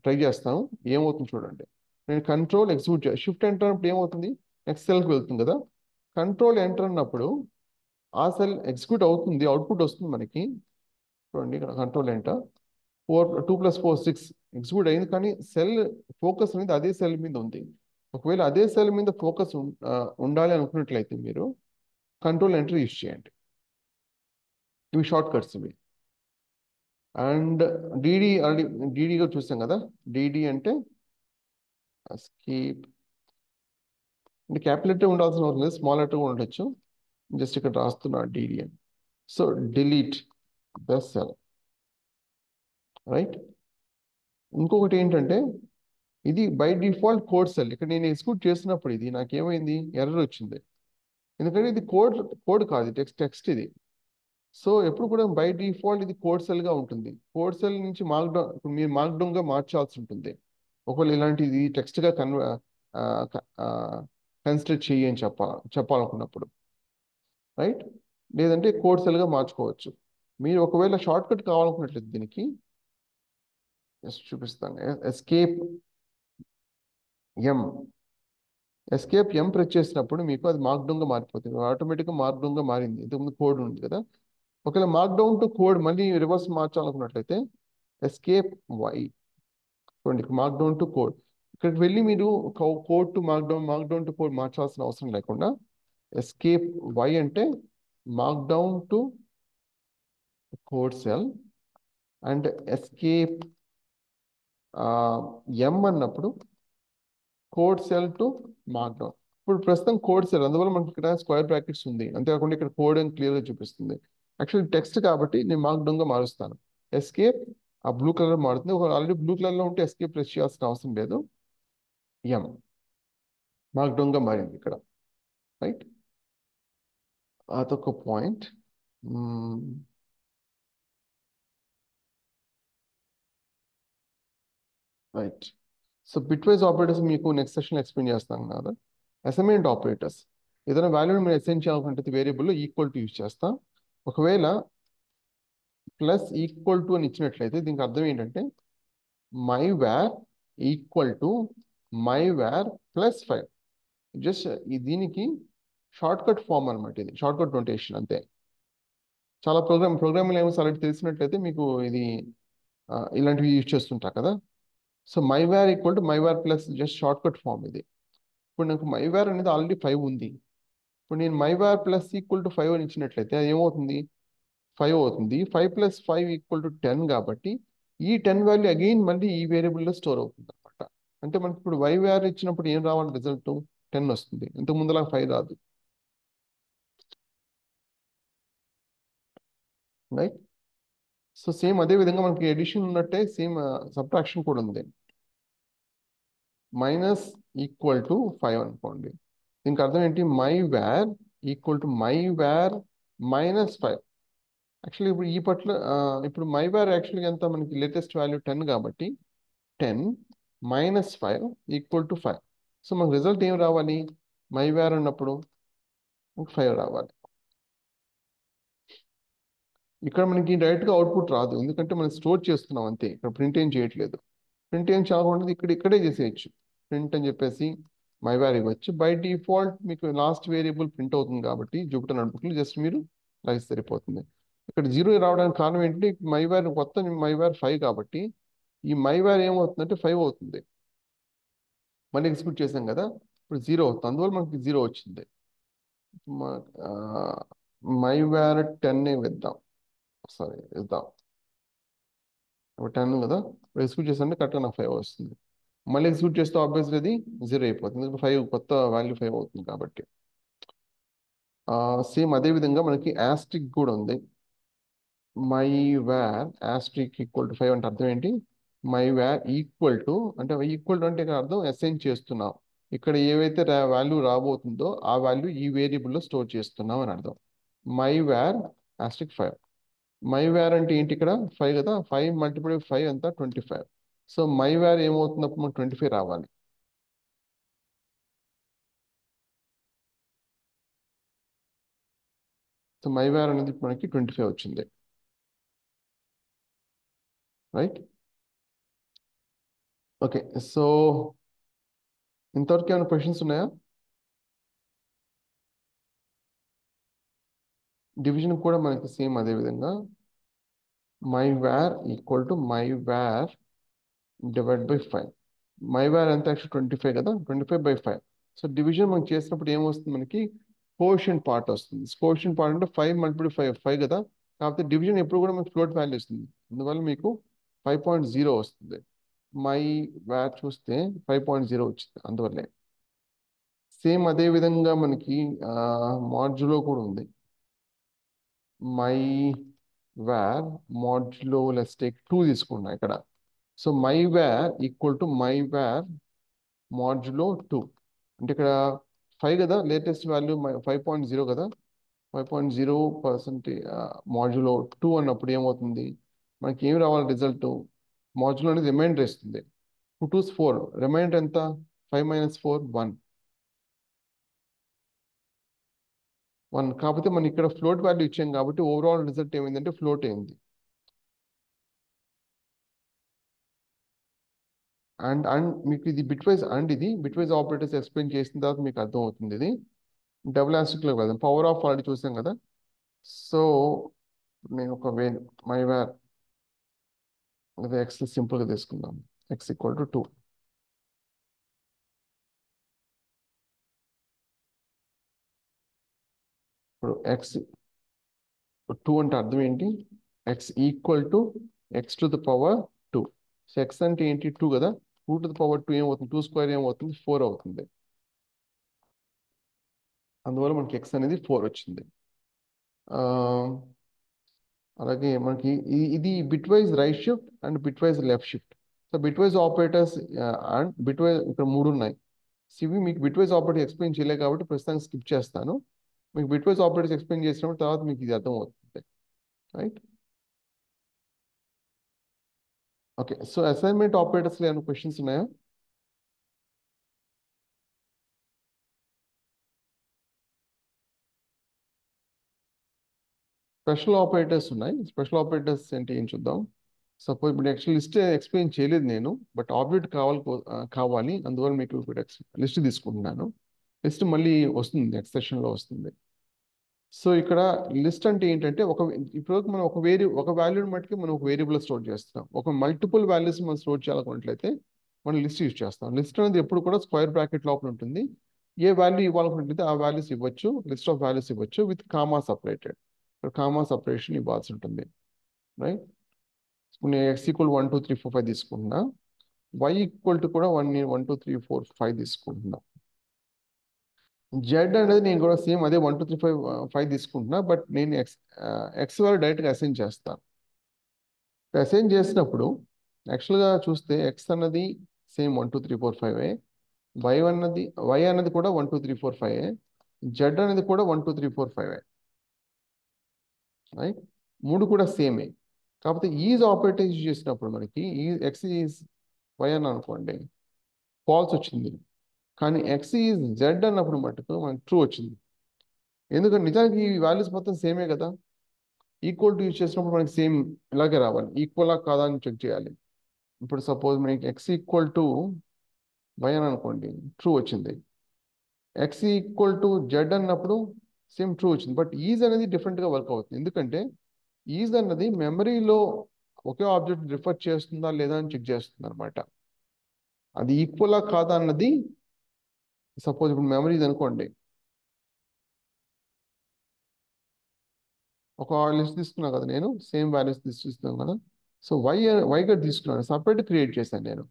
ట్రై చేస్తాను, ఏమవుతుంది చూడండి. నేను కంట్రోల్ ఎగ్జిక్యూట్ Shift+Enter అన్నప్పుడు ఏమవుతుంది, నెక్స్ట్ సెల్కి వెళ్తుంది కదా. Ctrl+Enter అన్నప్పుడు ఆ సెల్ ఎగ్జిక్యూట్ అవుతుంది, అవుట్పుట్ వస్తుంది మనకి. చూడండి ఇక్కడ Ctrl+Enter, 2+4 6 ఎగ్జిక్యూట్ అయింది, కానీ సెల్ ఫోకస్ అనేది అదే సెల్ మీద ఉంది. ఒకవేళ అదే సెల్ మీద ఫోకస్ ఉండాలి అనుకున్నట్లయితే మీరు Ctrl+Enter యూజ్ చేయండి. ఇవి షార్ట్ కట్స్ ఇవి. అండ్ డిడి ఆల్రెడీ డిడిగా చూసాం కదా. డిడి అంటే ఎస్కేప్, అంటే క్యాపిటల్ లెటర్ ఉండాల్సిన అవసరం లేదు, స్మాల్ లెటర్ కూడా ఉండొచ్చు. జస్ట్ ఇక్కడ రాస్తున్నా డిడి అని. So delete the cell, right? ఇంకొకటి ఏంటంటే ఇది బై డిఫాల్ట్ కోడ్ సెల్. ఇక్కడ నేను ఎగ్జిక్యూట్ చేసినప్పుడు ఇది నాకేమైంది, ఎర్రర్ వచ్చింది. ఎందుకంటే ఇది కోడ్ కాదు, టెక్స్ట్ ఇది. సో ఎప్పుడు కూడా బై డిఫాల్ట్ ఇది కోడ్ సెల్గా ఉంటుంది. కోడ్ సెల్ నుంచి మార్క్డౌన్, మీరు మార్క్డౌన్గా మార్చాల్సి ఉంటుంది. ఒకవేళ ఇలాంటిది టెక్స్ట్గా కన్సిడర్ చెయ్యి అని చెప్పాలనుకున్నప్పుడు, రైట్? లేదంటే కోడ్ సెల్గా మార్చుకోవచ్చు. మీరు ఒకవేళ షార్ట్ కట్ కావాలనుకున్నట్లయితే దీనికి జస్ట్ చూపిస్తాను. ఎం ప్రెస్ చేసినప్పుడు మీకు అది మార్క్డౌన్గా మారిపోతుంది, ఆటోమేటిక్గా మార్క్డౌన్గా మారింది. ఇంతకుముందు కోడ్ ఉంది కదా. ఒకవేళ మార్క్డౌన్ టు కోడ్ మళ్ళీ రివర్స్ మార్చాలనుకున్నట్లయితే ఎస్కేప్ వై. చూడండి, మార్క్డౌన్ టు కోడ్, ఇక్కడికి వెళ్ళి మీరు code to markdown to code మార్చాల్సిన అవసరం లేకుండా ఎస్కేప్ వై అంటే markdown to code cell, and escape M అన్నప్పుడు కోడ్ సెల్ టు మార్క్డౌన్. ఇప్పుడు ప్రస్తుతం కోడ్ సెల్, అందువల్ల మనకి ఇక్కడ స్క్వేర్ బ్రాకెట్స్ ఉంది, అంతేకాకుండా ఇక్కడ కోడ్ అని క్లియర్గా చూపిస్తుంది. యాక్చువల్లీ టెక్స్ట్ కాబట్టి నేను మార్క్డౌన్గా మారుస్తాను. ఎస్కేప్ ఆ బ్లూ కలర్ మారుతుంది. ఒక ఆల్రెడీ బ్లూ కలర్లో ఉంటే ఎస్కేప్ ప్రెస్ చేయాల్సిన అవసరం లేదు. ఎం మార్క్డౌన్గా మారింది ఇక్కడ, రైట్. అదొక point. Right. So bit wise operators మీకు నెక్స్ట్ సెషన్ ఎక్స్ప్లెయిన్ చేస్తాను కదా. అసైన్మెంట్ ఆపరేటర్స్, ఏదైనా వాల్యూని మీరు అసైన్ చేయాలనుకుంటే వేరియబుల్లో ఈక్వల్ టు యూజ్ చేస్తాం. ఒకవేళ ప్లస్ ఈక్వల్ టు అని ఇచ్చినట్లయితే దీనికి అర్థం ఏంటంటే my var equal to my var plus 5. Just దీనికి షార్ట్ కట్ ఫామ్ అనమాట, ఇది షార్ట్ కట్ నోటేషన్ అంతే. చాలా ప్రోగ్రామింగ్ లాంగ్వేజ్ ఆల్రెడీ తెలిసినట్లయితే మీకు ఇది ఇలాంటివి యూజ్ చేస్తుంటా కదా. So my var equal to my var plus just short cut form ఇది. ఇప్పుడు నాకు మై వేర్ అనేది ఆల్రెడీ 5 ఉంది. ఇప్పుడు నేను my var plus equal to 5 అని ఇచ్చినట్లయితే అది ఏమవుతుంది, 5 అవుతుంది. 5 ప్లస్ 5 ఈక్వల్ టు 10 కాబట్టి ఈ 10 వాల్యూ అగైన్ మళ్ళీ ఈ వేరియబుల్లో స్టోర్ అవుతుంది అనమాట. అంటే మనకి ఇప్పుడు వై వేర్ ఇచ్చినప్పుడు ఏం రావాలి, రిజల్ట్ 10 వస్తుంది. ఇంతకు ముందులా 5 రాదు, రైట్. సో సేమ్ అదే విధంగా మనకి ఎడిషన్ ఉన్నట్టే సేమ్ సబ్ట్రాక్షన్ కూడా ఉంది. మైనస్ ఈక్వల్ టు 5 అనుకోండి, దీనికి అర్థం ఏంటి, my var equal to my var minus 5. Actually ఇప్పుడు ఈ పట్ల ఇప్పుడు మై వేర్ యాక్చువల్గా ఎంత, మనకి లేటెస్ట్ వాల్యూ 10 కాబట్టి 10 మైనస్ 5 ఈక్వల్ టు 5. సో మనకు రిజల్ట్ ఏం రావాలి, మై వేర్ అన్నప్పుడు 5 రావాలి. ఇక్కడ మనకి డైరెక్ట్గా అవుట్పుట్ రాదు, ఎందుకంటే మనం స్టోర్ చేస్తున్నాం అంతే, ఇక్కడ ప్రింట్ ఏం చేయట్లేదు. ప్రింట్ ఏం చాలకుండా ఇక్కడే చేసేయచ్చు. ప్రింట్ అని చెప్పేసి మై వేర్ ఇవ్వచ్చు. బై డిఫాల్ట్ మీకు లాస్ట్ వేరియబుల్ ప్రింట్ అవుతుంది కాబట్టి జూపిటర్ నోట్బుక్లో జస్ట్ మీరు రాసి సరిపోతుంది. ఇక్కడ 0 రావడానికి కారణం ఏంటంటే మై వేర్ కొత్త మై వేర్ 5 కాబట్టి ఈ మై వేర్ ఏమవుతుందంటే 5 అవుతుంది. మళ్ళీ ఎగ్జిక్యూట్ చేసాం కదా, ఇప్పుడు 0 అవుతుంది, అందువల్ల మనకి 0 వచ్చింది. మై వేర్ 10 వేద్దాం, సారీ ఇద్దాం. ఇప్పుడు 10 కదా, ఇప్పుడు ఎగ్జిక్యూట్ చేస్తే కరెక్ట్గా నాకు 5 వస్తుంది. మళ్ళీ ఎగ్జిక్యూట్ చేస్తే ఆబ్వియస్లీ అది 0 అయిపోతుంది, 5 కొత్త వాల్యూ 5 అవుతుంది కాబట్టి. సేమ్ అదే విధంగా మనకి యాస్ట్రిక్ కూడా ఉంది. My var asterisk equal to 5 అంటే అర్థం ఏంటి, మై వేర్ ఈక్వల్ టు అంటే ఈక్వల్ టు అంటే ఇక్కడ అర్థం అసైన్ చేస్తున్నాం. ఇక్కడ ఏవైతే వాల్యూ రాబోతుందో ఆ వాల్యూ ఈ వేరియబుల్లో స్టోర్ చేస్తున్నాం అని అర్థం. My var asterisk 5. My var అంటే ఏంటి, ఇక్కడ 5 కదా, 5 మల్టిప్లై 5 ఎంత 25. సో మై వేర్ ఏమవుతున్నప్పుడు మనకు 25 రావాలి. సో మై వేర్ అనేది మనకి 25 వచ్చింది, రైట్. ఓకే. సో ఇంతవరకు ఏమైనా క్వశ్చన్స్ ఉన్నాయా? డివిజన్ కూడా మనకి సేమ్ అదే విధంగా my var equal to my var divide by 5. My var ఎంత యాక్చువల్ 25 కదా, 25/5. సో డివిజన్ మనం చేసినప్పుడు ఏమొస్తుంది, మనకి కోషియంట్ పార్ట్ వస్తుంది. కోషియంట్ పార్ట్ అంటే 5 మల్టిప్లై 5 కదా, కాకపోతే డివిజన్ ఎప్పుడు కూడా మీకు ఫ్లోట్ వాల్యూ వస్తుంది, అందువల్ల మీకు 5.0 వస్తుంది. మై వేర్ చూస్తే 5.0 వచ్చింది, అందువల్లే. సేమ్ అదే విధంగా మనకి మాడ్యులో కూడా ఉంది. My var modulo let's take 2 తీసుకున్నా ఇక్కడ. So my var equal to my var modulo 2. అంటే ఇక్కడ 5 కదా, లేటెస్ట్ వాల్యూ 5.0 కదా, 5.0% మాడ్యులో 2 అన్నప్పుడు ఏమవుతుంది, మనకి ఏమి రావాలి రిజల్ట్, మాడ్యులో అనేది రిమైండర్ ఇస్తుంది. 2 2s 4, రిమైండర్ ఎంత, 5 - 4 1. కాకపోతే మనం ఇక్కడ ఫ్లోట్ వాల్యూ ఇచ్చాం కాబట్టి ఓవరాల్ రిజల్ట్ ఏమైందంటే ఫ్లోట్ అయింది. అండ్ మీకు ఇది బిట్ వైజ్, ఇది బిట్ వైజ్ ఆపరేటర్స్ ఎక్స్ప్లెయిన్ చేసిన తర్వాత మీకు అర్థం అవుతుంది. ఇది డబుల్ ఆస్ట్రిక్లో కదా, పవర్ ఆఫ్ ఆల్రెడీ చూసాం కదా. సో నేను ఒక మై వేర్ లేదా ఎక్స్ సింపుల్గా తీసుకుందాం, ఎక్స్ ఈక్వల్ టు 2. ఇప్పుడు ఎక్స్ 2 అంటే అర్థం ఏంటి, X equal to X to the power 2. So X అంటే ఏంటి 2 కదా, 2 to the power 2 ఏమవుతుంది, 2 స్క్వేర్ ఏమవుతుంది 4 అవుతుంది. అందువల్ల మనకి ఎక్స్ అనేది 4 వచ్చింది. ఆ, అలాగే మనకి ఇది bit wise right shift and bit wise left shift. So bit wise operators and bit wise ఇక్కడ 3 ఉన్నాయి. సివి మీకు బిట్ వైజ్ ఆపరేటర్ ఎక్స్ప్లెయిన్ చేయలేదు కాబట్టి ప్రస్తుతానికి స్కిప్ చేస్తాను. మీకు బిట్ వైజ్ ఆపరేటర్స్ ఎక్స్ప్లెయిన్ చేసినప్పుడు తర్వాత మీకు ఇది అర్థమవుతుంది. రైట్. ఓకే, సో అసైన్మెంట్ ఆపరేటర్స్లో ఏమైనా క్వశ్చన్స్ ఉన్నాయా? స్పెషల్ ఆపరేటర్స్ ఉన్నాయి. స్పెషల్ ఆపరేటర్స్ అంటే ఏం చూద్దాం. సపోజ్ ఇప్పుడు యాక్చువల్ లిస్ట్ ఎక్స్ప్లెయిన్ చేయలేదు నేను, బట్ ఆబ్జెక్ట్ కావాలి, అందువల్ల మీకు ఇప్పుడు లిస్ట్ తీసుకుంటున్నాను. లిస్ట్ మళ్ళీ వస్తుంది, నెక్స్ట్ సెషన్లో వస్తుంది. సో ఇక్కడ లిస్ట్ అంటే ఏంటంటే ఇప్పుడు మనం ఒక వాల్యూని మట్టుకి మనం ఒక వేరియబుల్ స్టోర్ చేస్తున్నాం. ఒక మల్టిపుల్ వాల్యూస్ మనం స్టోర్ చేయాలనుకున్నట్లయితే మనం లిస్ట్ యూజ్ చేస్తాం. లిస్ట్ అనేది ఎప్పుడు కూడా స్క్వేర్ బ్రాకెట్ లోపల ఉంటుంది. ఏ వాల్యూ ఇవ్వాలనుకుంటే ఆ వాల్యూస్ ఇవ్వచ్చు, లిస్ట్ ఆఫ్ వాల్యూస్ ఇవ్వచ్చు with comma separated. Comma separation ఇవ్వాల్సి ఉంటుంది. రైట్. నేను x ఈక్వల్ 1 2 3 4 5 తీసుకుంటున్నా. y ఈక్వల్ టు కూడా 1 2 3 4 5 తీసుకుంటున్నా. జెడ్ అనేది నేను కూడా సేమ్ అదే 1 2 3 5 తీసుకుంటున్నా, బట్ నేను ఎక్స్ వాల్యూ డైరెక్ట్గా అసైన్ చేస్తాను. అసైన్ చేసినప్పుడు యాక్చువల్గా చూస్తే ఎక్స్ అన్నది సేమ్ 1 2 3 4 5 వై అన్నది కూడా 1 2 3 4 5 జెడ్ అనేది కూడా 1 2 3 4 5. రైట్. 3 కూడా సేమే. కాకపోతే ఈజ్ ఆపరేటర్ యూజ్ చేసినప్పుడు మనకి ఈ ఎక్స్ ఈజ్ వై అని అనుకోండి, ఫాల్స్ వచ్చింది. కానీ ఎక్స్ ఈజ్ జెడ్ అన్నప్పుడు మటుకు మనకి ట్రూ వచ్చింది. ఎందుకంటే నిజానికి ఈ వాల్యూస్ మొత్తం సేమే కదా. ఈక్వల్ టు యూజ్ చేసినప్పుడు మనకి సేమ్ ఇలాగే రావాలి. ఈక్వలా కాదా అని చెక్ చేయాలి. ఇప్పుడు సపోజ్ మనకి ఎక్స్ ఈక్వల్ టు వై అని అనుకోండి, ట్రూ వచ్చింది. ఎక్స్ ఈక్వల్ టు జెడ్ అన్నప్పుడు సేమ్ ట్రూ వచ్చింది. బట్ ఈజ్ అనేది డిఫరెంట్గా వర్క్ అవుతుంది. ఎందుకంటే ఈజ్ అన్నది మెమరీలో ఒకే ఆబ్జెక్ట్ రిఫర్ చేస్తుందా లేదా అని చెక్ చేస్తుంది అనమాట. అది ఈక్వలా కాదా అన్నది సపోజ్ ఇప్పుడు మెమరీ ఇది అనుకోండి, ఒక లిస్ట్ తీసుకున్నాను కదా, నేను సేమ్ వాల్యూస్ తీసుకున్నాను కదా. సో వైగా తీసుకున్నాను, సపరేట్ క్రియేట్ చేశాను నేను.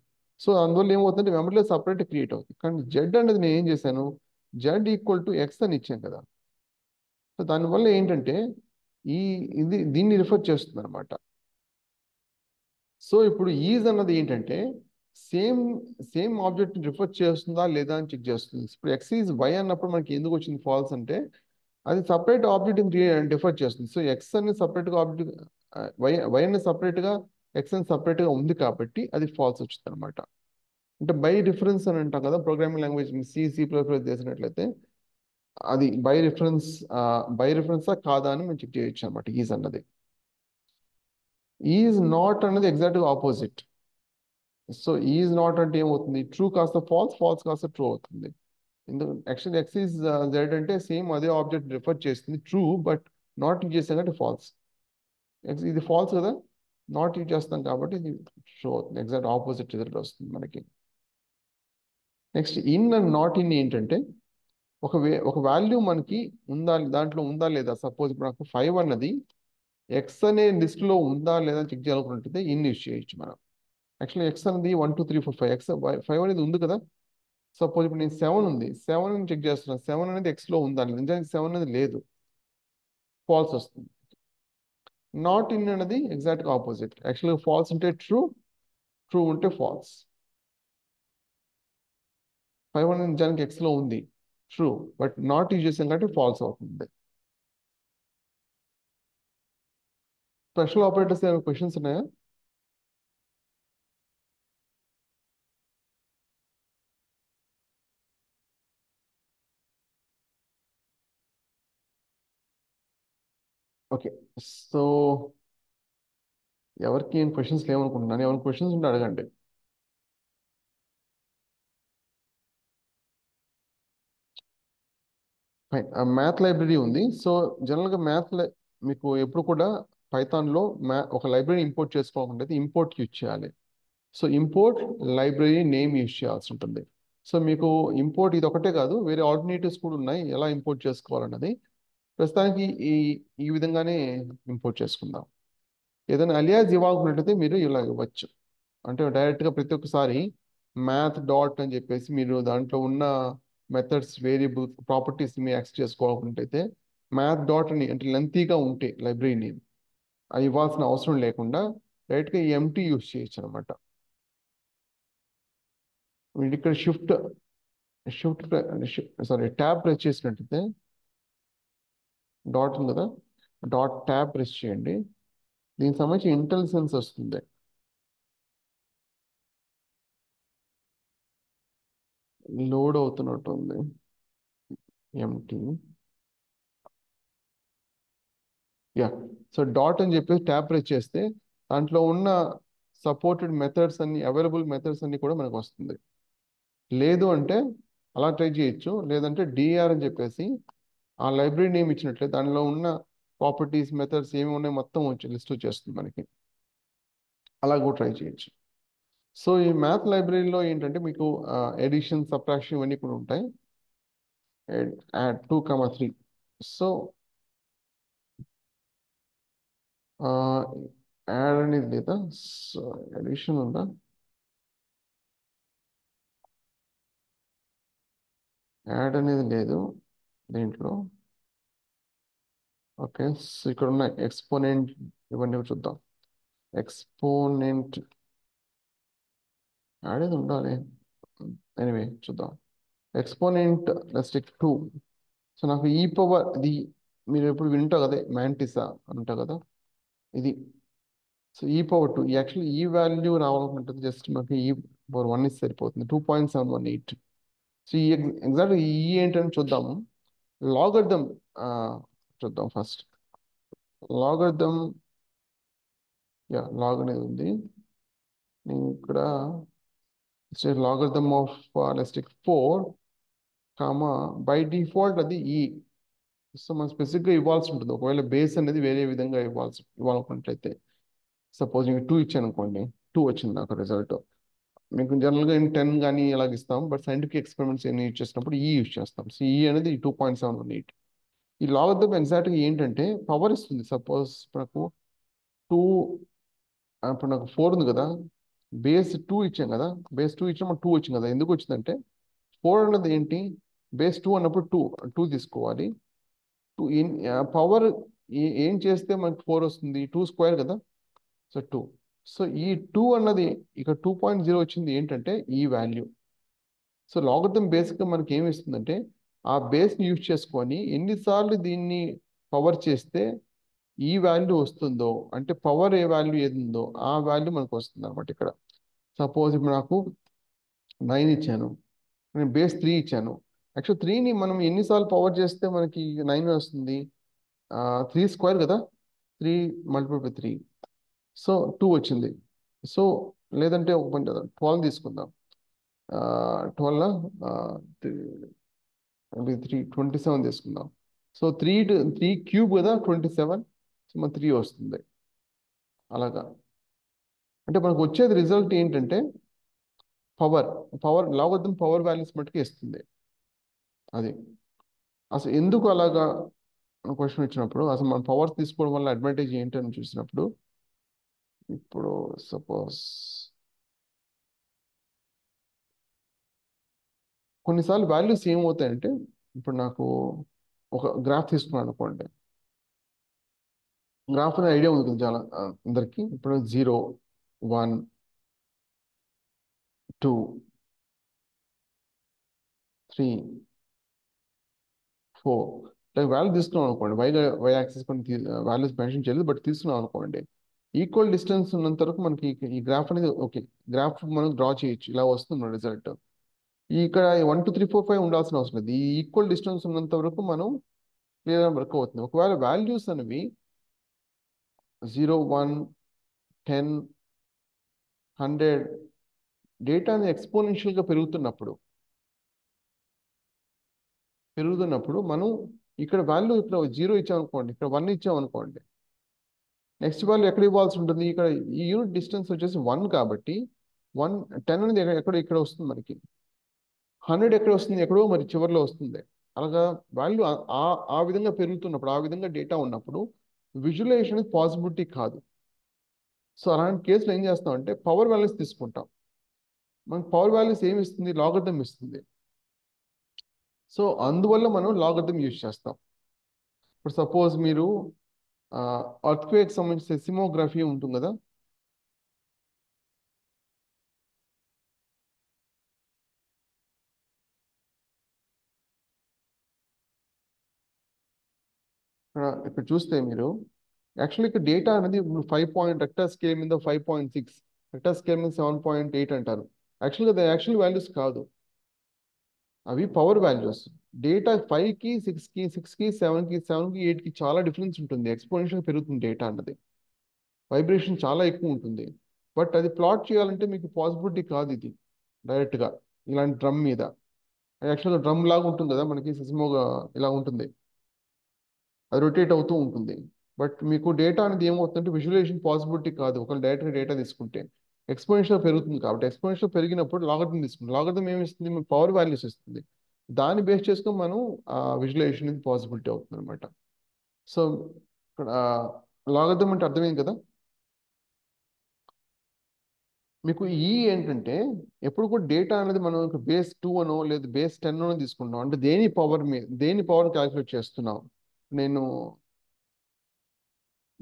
సో అందువల్ల ఏమవుతుందంటే మెమరీలో సపరేట్ క్రియేట్ అవుతుంది. కానీ జెడ్ అనేది నేను ఏం చేశాను, జెడ్ ఈక్వల్ టు ఎక్స్ అని ఇచ్చాను కదా. సో దానివల్ల ఏంటంటే ఈ దీన్ని రిఫర్ చేస్తుంది అనమాట. సో ఇప్పుడు ఈజ్ అన్నది ఏంటంటే సేమ్ సేమ్ ఆబ్జెక్ట్ రిఫర్ చేస్తుందా లేదా అని చెక్ చేస్తుంది. ఇప్పుడు ఎక్స్ ఈజ్ వై అన్నప్పుడు మనకి ఎందుకు వచ్చింది ఫాల్స్ అంటే అది సపరేట్ ఆబ్జెక్ట్ డిఫర్ చేస్తుంది. సో ఎక్స్ అని సపరేట్గా ఆబ్జెక్ట్, వై అని సపరేట్గా, ఎక్స్ అని సపరేట్గా ఉంది కాబట్టి అది ఫాల్స్ వచ్చింది అనమాట. అంటే బై రిఫరెన్స్ అని అంటాం కదా ప్రోగ్రామింగ్ లాంగ్వేజ్, సి++ చేసినట్లయితే అది బై రిఫరెన్సా కాదా అని మనం చెక్ చేయొచ్చు అనమాట ఈజ్ అన్నది. ఈజ్ నాట్ అనేది ఎగ్జాక్ట్గా ఆపోజిట్. సో ఈజ్ నాట్ అంటే ఏమవుతుంది, ట్రూ కాస్త ఫాల్స్, ఫాల్స్ కాస్త ట్రూ అవుతుంది. ఎందుకంటే యాక్చువల్లీ ఎక్స్ ఈజ్ జెడ్ అంటే సేమ్ అదే ఆబ్జెక్ట్ రిఫర్ చేస్తుంది ట్రూ, బట్ నాట్ యూజ్ చేస్తాం కాబట్టి ఫాల్స్. ఇది ఫాల్స్ కదా, నాట్ యూజ్ చేస్తాం కాబట్టి ఇది షో అవుతుంది. ఎగ్జాక్ట్ ఆపోజిట్ రిజల్ట్ వస్తుంది మనకి. Next in and not in ఏంటంటే ఒక వాల్యూ మనకి దాంట్లో ఉందా లేదా. సపోజ్ ఇప్పుడు నాకు 5 అన్నది ఎక్స్ అనే లిస్ట్లో ఉందా లేదా చెక్ చేయాలనుకుంటే ఇన్ యూజ్ చేయొచ్చు మనం. యాక్చువల్లీ ఎక్స్ అనేది 1 2 3 4 5 ఎక్స్ 5 అనేది ఉంది కదా. సపోజ్ ఇప్పుడు నేను 7 ఉంది, 7 చెక్ చేస్తున్నాను, 7 అనేది ఎక్స్లో ఉందా, నిజానికి 7 అనేది లేదు, ఫాల్స్ వస్తుంది. నాట్ ఇన్ అనేది ఎగ్జాక్ట్గా ఆపోజిట్. యాక్చువల్గా ఫాల్స్ ఉంటే ట్రూ, ట్రూ ఉంటే ఫాల్స్. 5 అనేది నిజానికి ఎక్స్లో ఉంది, ట్రూ, బట్ నాట్ యూజ్ చేసాం కాబట్టి ఫాల్స్ అవుతుంది. స్పెషల్ ఆపరేటర్స్ ఏమైనా క్వశ్చన్స్ ఉన్నాయా? ఓకే, సో ఎవరికి ఏం క్వశ్చన్స్ లేవనుకుంటున్నాను. ఏమైనా క్వశ్చన్స్ ఉంటే అడగండి. ఫైన్. మ్యాథ్ లైబ్రరీ ఉంది. సో జనరల్గా మీకు ఎప్పుడు కూడా పైథాన్లో ఒక లైబ్రరీ ఇంపోర్ట్ చేసుకోవాలంటే ఇంపోర్ట్ యూజ్ చేయాలి. So import library name use చేయాల్సి ఉంటుంది. సో మీకు ఇంపోర్ట్ ఇది ఒకటే కాదు, వేరే ఆల్టర్నేటివ్స్ కూడా ఉన్నాయి ఎలా ఇంపోర్ట్ చేసుకోవాలన్నది. ప్రస్తుతానికి ఈ ఈ విధంగానే ఇంపోర్ట్ చేసుకుందాం. ఏదైనా అలియాస్ ఇవ్వాలనుకున్నట్లయితే మీరు ఇలా ఇవ్వచ్చు. అంటే డైరెక్ట్గా ప్రతి ఒక్కసారి మ్యాథ్ డాట్ అని చెప్పేసి మీరు దాంట్లో ఉన్న మెథడ్స్ వేరియబుల్ ప్రాపర్టీస్ మీ యాక్సెస్ చేసుకోవాలనుకుంటే మ్యాథ్ డాట్ అని అంటే లెంతీగా ఉంటే లైబ్రరీ నేమ్ అది ఇవ్వాల్సిన అవసరం లేకుండా డైరెక్ట్గా ఎంటీ యూస్ చేయొచ్చు అనమాట. మీరు ఇక్కడ షిఫ్ట్ సారీ ట్యాబ్ ప్రెస్ చేసినట్టయితే డాట్ ఉంది కదా, డాట్ ట్యాబ్ ప్రెస్ చేయండి. దీనికి సంబంధించి ఇంటెలిజెన్స్ వస్తుంది. లోడ్ అవుతున్నట్టు ఉంది. Empty yeah. సో డాట్ అని చెప్పేసి ట్యాబ్ ప్రెస్ చేస్తే దాంట్లో ఉన్న సపోర్టెడ్ మెథడ్స్ అన్ని అవైలబుల్ మెథడ్స్ అన్ని కూడా మనకు వస్తుంది. లేదు అంటే అలా ట్రై చేయొచ్చు. లేదంటే డిఆర్ అని చెప్పేసి ఆ లైబ్రరీ నేమ్ ఇచ్చినట్లే దానిలో ఉన్న ప్రాపర్టీస్ మెథడ్స్ ఏమి ఉన్నాయి మొత్తం వచ్చి లిస్ట్ వచ్చేస్తుంది మనకి. అలా కూడా ట్రై చేయొచ్చు. సో ఈ మ్యాథ్ లైబ్రరీలో ఏంటంటే మీకు ఎడిషన్ సబ్ట్రాక్షన్ ఇవన్నీ కూడా ఉంటాయి. యాడ్ 2, 3. సో యాడ్ అనేది లేదా, సో ఎడిషన్ ఉందా, యాడ్ అనేది లేదు దీంట్లో. ఓకే, సో ఇక్కడ ఉన్నాయి ఎక్స్పోనెంట్ ఇవన్నీ చూద్దాం. ఎక్స్పోనెంట్ యాడ్ అనేది ఉండాలి. ఎనివే చూద్దాం. Exponent restrict 2. సో నాకు ఈ పవర్ ఇది మీరు ఎప్పుడు వింటారు కదా మ్యాంటిసా అంటారు కదా ఇది. సో ఈ పవర్ 2 యాక్చువల్లీ ఈ వాల్యూ రావాలనుకుంటుంది జస్ట్ మనకి ఈ పవర్ 1 ఇస్తే సరిపోతుంది. 2.718. సో ఈ ఎగ్జాక్ట్ ఈ ఏంటని చూద్దాము. లాగర్థం చూద్దాం ఫస్ట్. లాగర్థం యా లాగ్ అనేది ఉంది. నేను ఇక్కడ logarithm of restrict 4 comma by default అది ఈ. సో మనం స్పెసిఫిక్గా ఇవ్వాల్సి ఉంటుంది. ఒకవేళ బేస్ అనేది వేరే విధంగా ఇవ్వాలనుకున్నట్లయితే సపోజ్ నేను 2 ఇచ్చాను అనుకోండి, 2 వచ్చింది నాకు రిజల్ట్. మీకు జనరల్గా 10 కానీ ఇలాగ ఇస్తాం, బట్ సైంటిఫిక్ ఎక్స్పెరిమెంట్స్ ఎన్ని యూజ్ చేసినప్పుడు ఈ యూజ్ చేస్తాం. సో ఈ అనేది 2.718. ఈ లాగర్థం ఎగ్జాక్ట్గా ఏంటంటే పవర్ ఇస్తుంది. సపోజ్ మనకు 2 ఇప్పుడు నాకు 4 ఉంది కదా, బేస్ 2 ఇచ్చాం కదా, బేస్ 2 ఇచ్చాం 2 వచ్చింది కదా. ఎందుకు వచ్చిందంటే 4 అన్నది ఏంటి, బేస్ 2 అన్నప్పుడు 2 తీసుకోవాలి. పవర్ ఏం చేస్తే మనకి 4 వస్తుంది, 2 స్క్వేర్ కదా. సో 2. సో ఈ 2 అన్నది ఇక 2.0 వచ్చింది ఏంటంటే ఈ వాల్యూ. సో లాగరిథం బేసిక్గా మనకి ఏమి ఇస్తుందంటే ఆ బేస్ని యూజ్ చేసుకొని ఎన్నిసార్లు దీన్ని పవర్ చేస్తే ఈ వాల్యూ వస్తుందో, అంటే పవర్ ఏ వాల్యూ ఏది ఉందో ఆ వాల్యూ మనకు వస్తుంది అనమాట. ఇక్కడ సపోజ్ ఇప్పుడు నాకు 9 ఇచ్చాను, నేను బేస్ 3 ఇచ్చాను. యాక్చువల్ 3ని మనం ఎన్నిసార్లు పవర్ చేస్తే మనకి 9 వస్తుంది, 3 స్క్వేర్ కదా, 3 మల్టిపుల్ బై 3. సో 2 వచ్చింది. సో లేదంటే ఒక పని చేద్దాం, 12 తీసుకుందాం. 12 27 తీసుకుందాం. సో 3 క్యూబ్ కదా 27. సో మన 3 వస్తుంది. అలాగా అంటే మనకు వచ్చేది రిజల్ట్ ఏంటంటే పవర్ లాగరిథం పవర్ వాల్యూస్ మట్టుకు ఇస్తుంది. అది అసలు ఎందుకు అలాగా క్వశ్చన్ వచ్చినప్పుడు అసలు మనం పవర్స్ తీసుకోవడం వల్ల అడ్వాంటేజ్ ఏంటని చూసినప్పుడు, ఇప్పుడు సపోజ్ కొన్నిసార్లు వాల్యూస్ ఏమవుతాయంటే, ఇప్పుడు నాకు ఒక గ్రాఫ్ తీసుకున్నాను అనుకోండి. గ్రాఫ్ అనే ఐడియా ఉంది కదా చాలా అందరికి. ఇప్పుడు 0, 1, 2, 3, 4 లైక్ వాల్యూ తీసుకున్నాం అనుకోండి. వై యాక్సిస్ కొన్ని వాల్యూస్ మెన్షన్ చేయలేదు, బట్ తీసుకున్నాం అనుకోండి. ఈక్వల్ డిస్టెన్స్ ఉన్నంత వరకు మనకి ఈ గ్రాఫ్ అనేది ఓకే, గ్రాఫ్ మనం డ్రా చేయొచ్చు. ఇలా వస్తుంది రిజల్ట్. ఇక్కడ 1, 2, 3, 4, 5 ఉండాల్సిన అవసరం లేదు. ఈ ఈక్వల్ డిస్టెన్స్ ఉన్నంత వరకు మనం క్లియర్గా వర్క్ అవుతుంది. ఒకవేళ వాల్యూస్ అనేవి 0, 1, 10, 100 డేటాని ఎక్స్పోనెన్షియల్గా పెరుగుతున్నప్పుడు మనం ఇక్కడ వాల్యూ ఇక్కడ 0 ఇచ్చామనుకోండి, ఇక్కడ 1 ఇచ్చామనుకోండి, నెక్స్ట్ వాల్యూ ఎక్కడ ఇవ్వాల్సి ఉంటుంది. ఇక్కడ ఈ యూనిట్ డిస్టెన్స్ వచ్చేసి 1 కాబట్టి 10 అనేది ఎక్కడ ఇక్కడ వస్తుంది మనకి. 100 ఎక్కడ వస్తుంది, ఎక్కడో మరి చివరిలో వస్తుంది. అలాగా వాల్యూ ఆ విధంగా పెరుగుతున్నప్పుడు, ఆ విధంగా డేటా ఉన్నప్పుడు విజువలైజేషన్ పాసిబిలిటీ కాదు. సో అలాంటి కేసులో ఏం చేస్తాం అంటే పవర్ వాల్యూస్ తీసుకుంటాం. మనకు పవర్ వాల్యూస్ ఏమి ఇస్తుంది? లాగరిథం ఇస్తుంది. సో అందువల్ల మనం లాగరిథం యూజ్ చేస్తాం. ఇప్పుడు సపోజ్ మీరు అర్త్క్వేక్ సంబంధించిన సెసిమోగ్రఫీ ఉంటుంది కదా. ఇక్కడ చూస్తే మీరు యాక్చువల్లీ ఇక్కడ డేటా అనేది 5 రెక్టర్ స్కేల్ మీద 5.6, రెక్టర్ స్కేల్ మీద 7.8 అంటారు. యాక్చువల్గా అది యాక్చువల్ వాల్యూస్ కాదు, అవి పవర్ వాల్యూస్. డేటా 5కి 6కి 6కి 7కి 7కి 8కి చాలా డిఫరెన్స్ ఉంటుంది. ఎక్స్పోనెన్షియల్ పెరుగుతుంది డేటా అన్నది. వైబ్రేషన్ చాలా ఎక్కువ ఉంటుంది. బట్ అది ప్లాట్ చేయాలంటే మీకు పాసిబిలిటీ కాదు ఇది డైరెక్ట్గా ఇలాంటి డ్రమ్ మీద. యాక్చువల్గా డ్రమ్ లాగా ఉంటుంది కదా మనకి, సిస్మోగా ఇలా ఉంటుంది, అది రొటేట్ అవుతూ ఉంటుంది. బట్ మీకు డేటా అనేది ఏమవుతుందంటే విజువలైజేషన్ పాసిబిలిటీ కాదు ఒకవేళ డైరెక్ట్గా డేటా తీసుకుంటే. ఎక్స్పోనెన్షియల్ పెరుగుతుంది కాబట్టి ఎక్స్పోనెన్షియల్ పెరిగినప్పుడు లాగరిథం తీసుకుంటుంది. లాగరిథం ఏమి ఇస్తుంది? మనకు పవర్ వాల్యూస్ ఇస్తుంది. దాన్ని బేస్ చేసుకొని మనం విజువలైజేషన్ అనేది పాసిబిలిటీ అవుతుంది అనమాట. సో ఇక్కడ లాగరిథం అంటే అర్థమైంది కదా. మీకు ఈ ఏంటంటే ఎప్పుడు కూడా డేటా అనేది మనం బేస్ 2 అనో లేదా బేస్ 10 అనో తీసుకుంటాం. అంటే దేని పవర్ మీద దేని పవర్ క్యాలిక్యులేట్ చేస్తున్నాం. నేను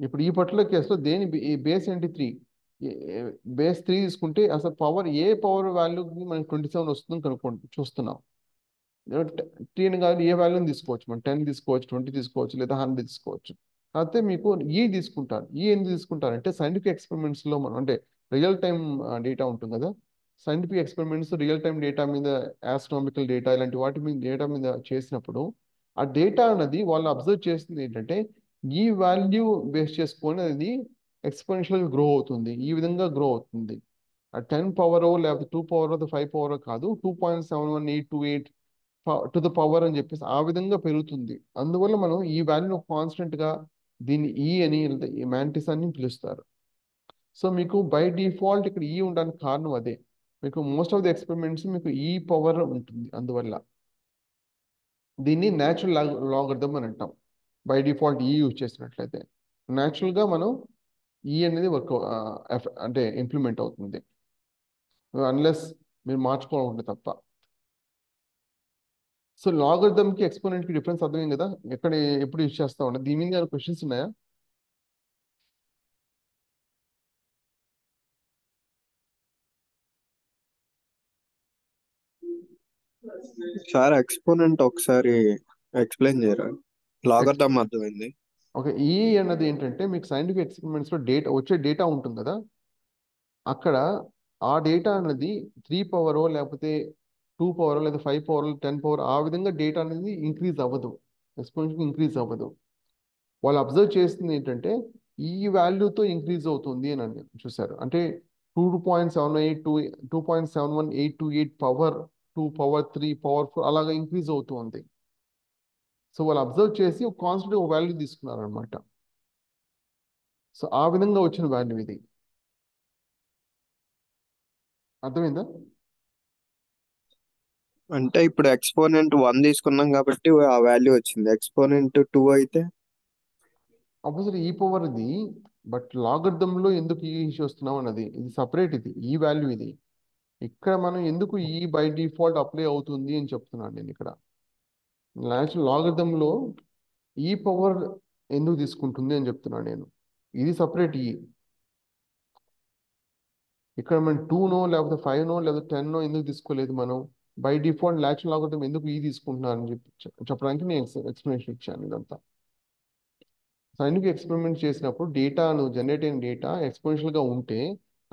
ఇప్పుడు ఈ పర్టికులర్ కేసులో దేని ఈ బేస్ ఏంటి 3, బేస్ 3 తీసుకుంటే అసలు పవర్ ఏ పవర్ వాల్యూకి మనకి 27 వస్తుందని కనుక్కోండి చూస్తున్నాం. టీని కాదు ఏ వాల్యూని తీసుకోవచ్చు, మనం 10 తీసుకోవచ్చు, 20 తీసుకోవచ్చు, లేదా 100 తీసుకోవచ్చు. అయితే మీకు ఈ తీసుకుంటారు. ఈ ఎందుకు తీసుకుంటారంటే సైంటిఫిక్ ఎక్స్పెరిమెంట్స్లో మనం అంటే రియల్ టైం డేటా ఉంటుంది కదా. Scientific experiments real time data మీద, ఆస్ట్రానమికల్ డేటా ఇలాంటి వాటి మీద డేటా మీద చేసినప్పుడు ఆ డేటా అన్నది వాళ్ళు అబ్జర్వ్ చేస్తుంది ఏంటంటే ఈ వాల్యూ బేస్ చేసుకొని అది ఎక్స్పోనెన్షియల్గా గ్రో అవుతుంది, ఈ విధంగా గ్రో అవుతుంది. ఆ 10 పవర్ లేకపోతే 2 పవర్ 5 పవర్ కాదు, 2.71828 టు ద పవర్ అని చెప్పేసి ఆ విధంగా పెరుగుతుంది. అందువల్ల మనం ఈ వాల్యూను కాన్స్టెంట్ గా దీన్ని ఈ అని ఈ మ్యాంటిస్ అని పిలుస్తారు. సో మీకు బై డిఫాల్ట్ ఇక్కడ ఈ ఉండడానికి కారణం అదే. మీకు మోస్ట్ ఆఫ్ ది ఎక్స్పెరిమెంట్స్ మీకు ఈ పవర్ ఉంటుంది. అందువల్ల దీన్ని న్యాచురల్ లాగరిథం అని అంటాం. బై డిఫాల్ట్ ఈ యూజ్ చేసినట్లయితే న్యాచురల్గా మనం ఈ అనేది వర్క్ అంటే ఇంప్లిమెంట్ అవుతుంది, అన్లెస్ మీరు మార్చుకోవాలంటే తప్ప. సో లాగరిథమ్ కి ఎక్స్పోనెంట్ కి డిఫరెన్స్ అర్థమైంది కదా. ఎక్కడ ఎప్పుడు యూజ్ చేస్తా ఉన్నా దీని మీద క్వశ్చన్స్ ఉన్నాయా? సార్ ఎక్స్పోనెంట్ ఒకసారి ఎక్స్ప్లెయిన్ చేయరా? లాగర్థం అర్థమైంది. ఓకే, ఈ అన్నది ఏంటంటే మీకు సైంటిఫిక్ ఎక్స్పెరిమెంట్స్ లో డేటా వచ్చే డేటా ఉంటుంది కదా. అక్కడ ఆ డేటా అన్నది 3 పవర్ లేకపోతే 2 పవర్ లేదా 5 పవర్ 10 పవర్ ఆ విధంగా డేటా అనేది ఇంక్రీజ్ అవ్వదు, ఎక్స్పోనెన్షియల్ ఇంక్రీజ్ అవ్వదు. వాళ్ళు అబ్జర్వ్ చేస్తుంది ఏంటంటే ఈ వాల్యూతో ఇంక్రీజ్ అవుతుంది అని చూసారు. అంటే 2.718 పవర్ 2 పవర్ 3 పవర్ 4 అలాగా ఇంక్రీజ్ అవుతూ ఉంది. సో వాళ్ళు అబ్జర్వ్ చేసి ఒక కాన్స్టెంట్ ఒక వాల్యూ తీసుకున్నారు అనమాట. సో ఆ విధంగా వచ్చిన వాల్యూ ఇది. అర్థమైందా? అంటే ఇప్పుడు ఎక్స్పోనెంట్ 1 తీసుకున్నాం కాబట్టి ఆ వాల్యూ వచ్చింది. ఎక్స్పోనెంట్ 2 అయితే ఆపోజిట్ ఈ పవర్ ఇది. బట్ లాగర్థంలో ఎందుకు ఈ ఇష్యూ వస్తున్నాం అన్నది ఇది సపరేట్, ఇది ఈ వాల్యూ ఇది. ఇక్కడ మనం ఎందుకు ఈ బై డిఫాల్ట్ అప్లై అవుతుంది అని చెప్తున్నాను నేను ఇక్కడ. లాగర్థంలో ఈ పవర్ ఎందుకు తీసుకుంటుంది అని చెప్తున్నాను నేను. ఇది సపరేట్ ఈ. ఇక్కడ మనం 2నో లేకపోతే 5నో లేకపోతే 10నో ఎందుకు తీసుకోలేదు మనం? బై డిఫాల్ట్ న్యాచురల్ లాగరిథం ఎందుకు ఈ తీసుకుంటున్నారని చెప్పి చెప్పడానికి నేను ఎక్స్ప్లెనేషన్ ఇచ్చాను ఇదంతా. సైంటిఫిక్ ఎక్స్పెరిమెంట్ చేసినప్పుడు డేటాను జనరేట్ అయిన డేటా ఎక్స్పోనెన్షియల్గా ఉంటే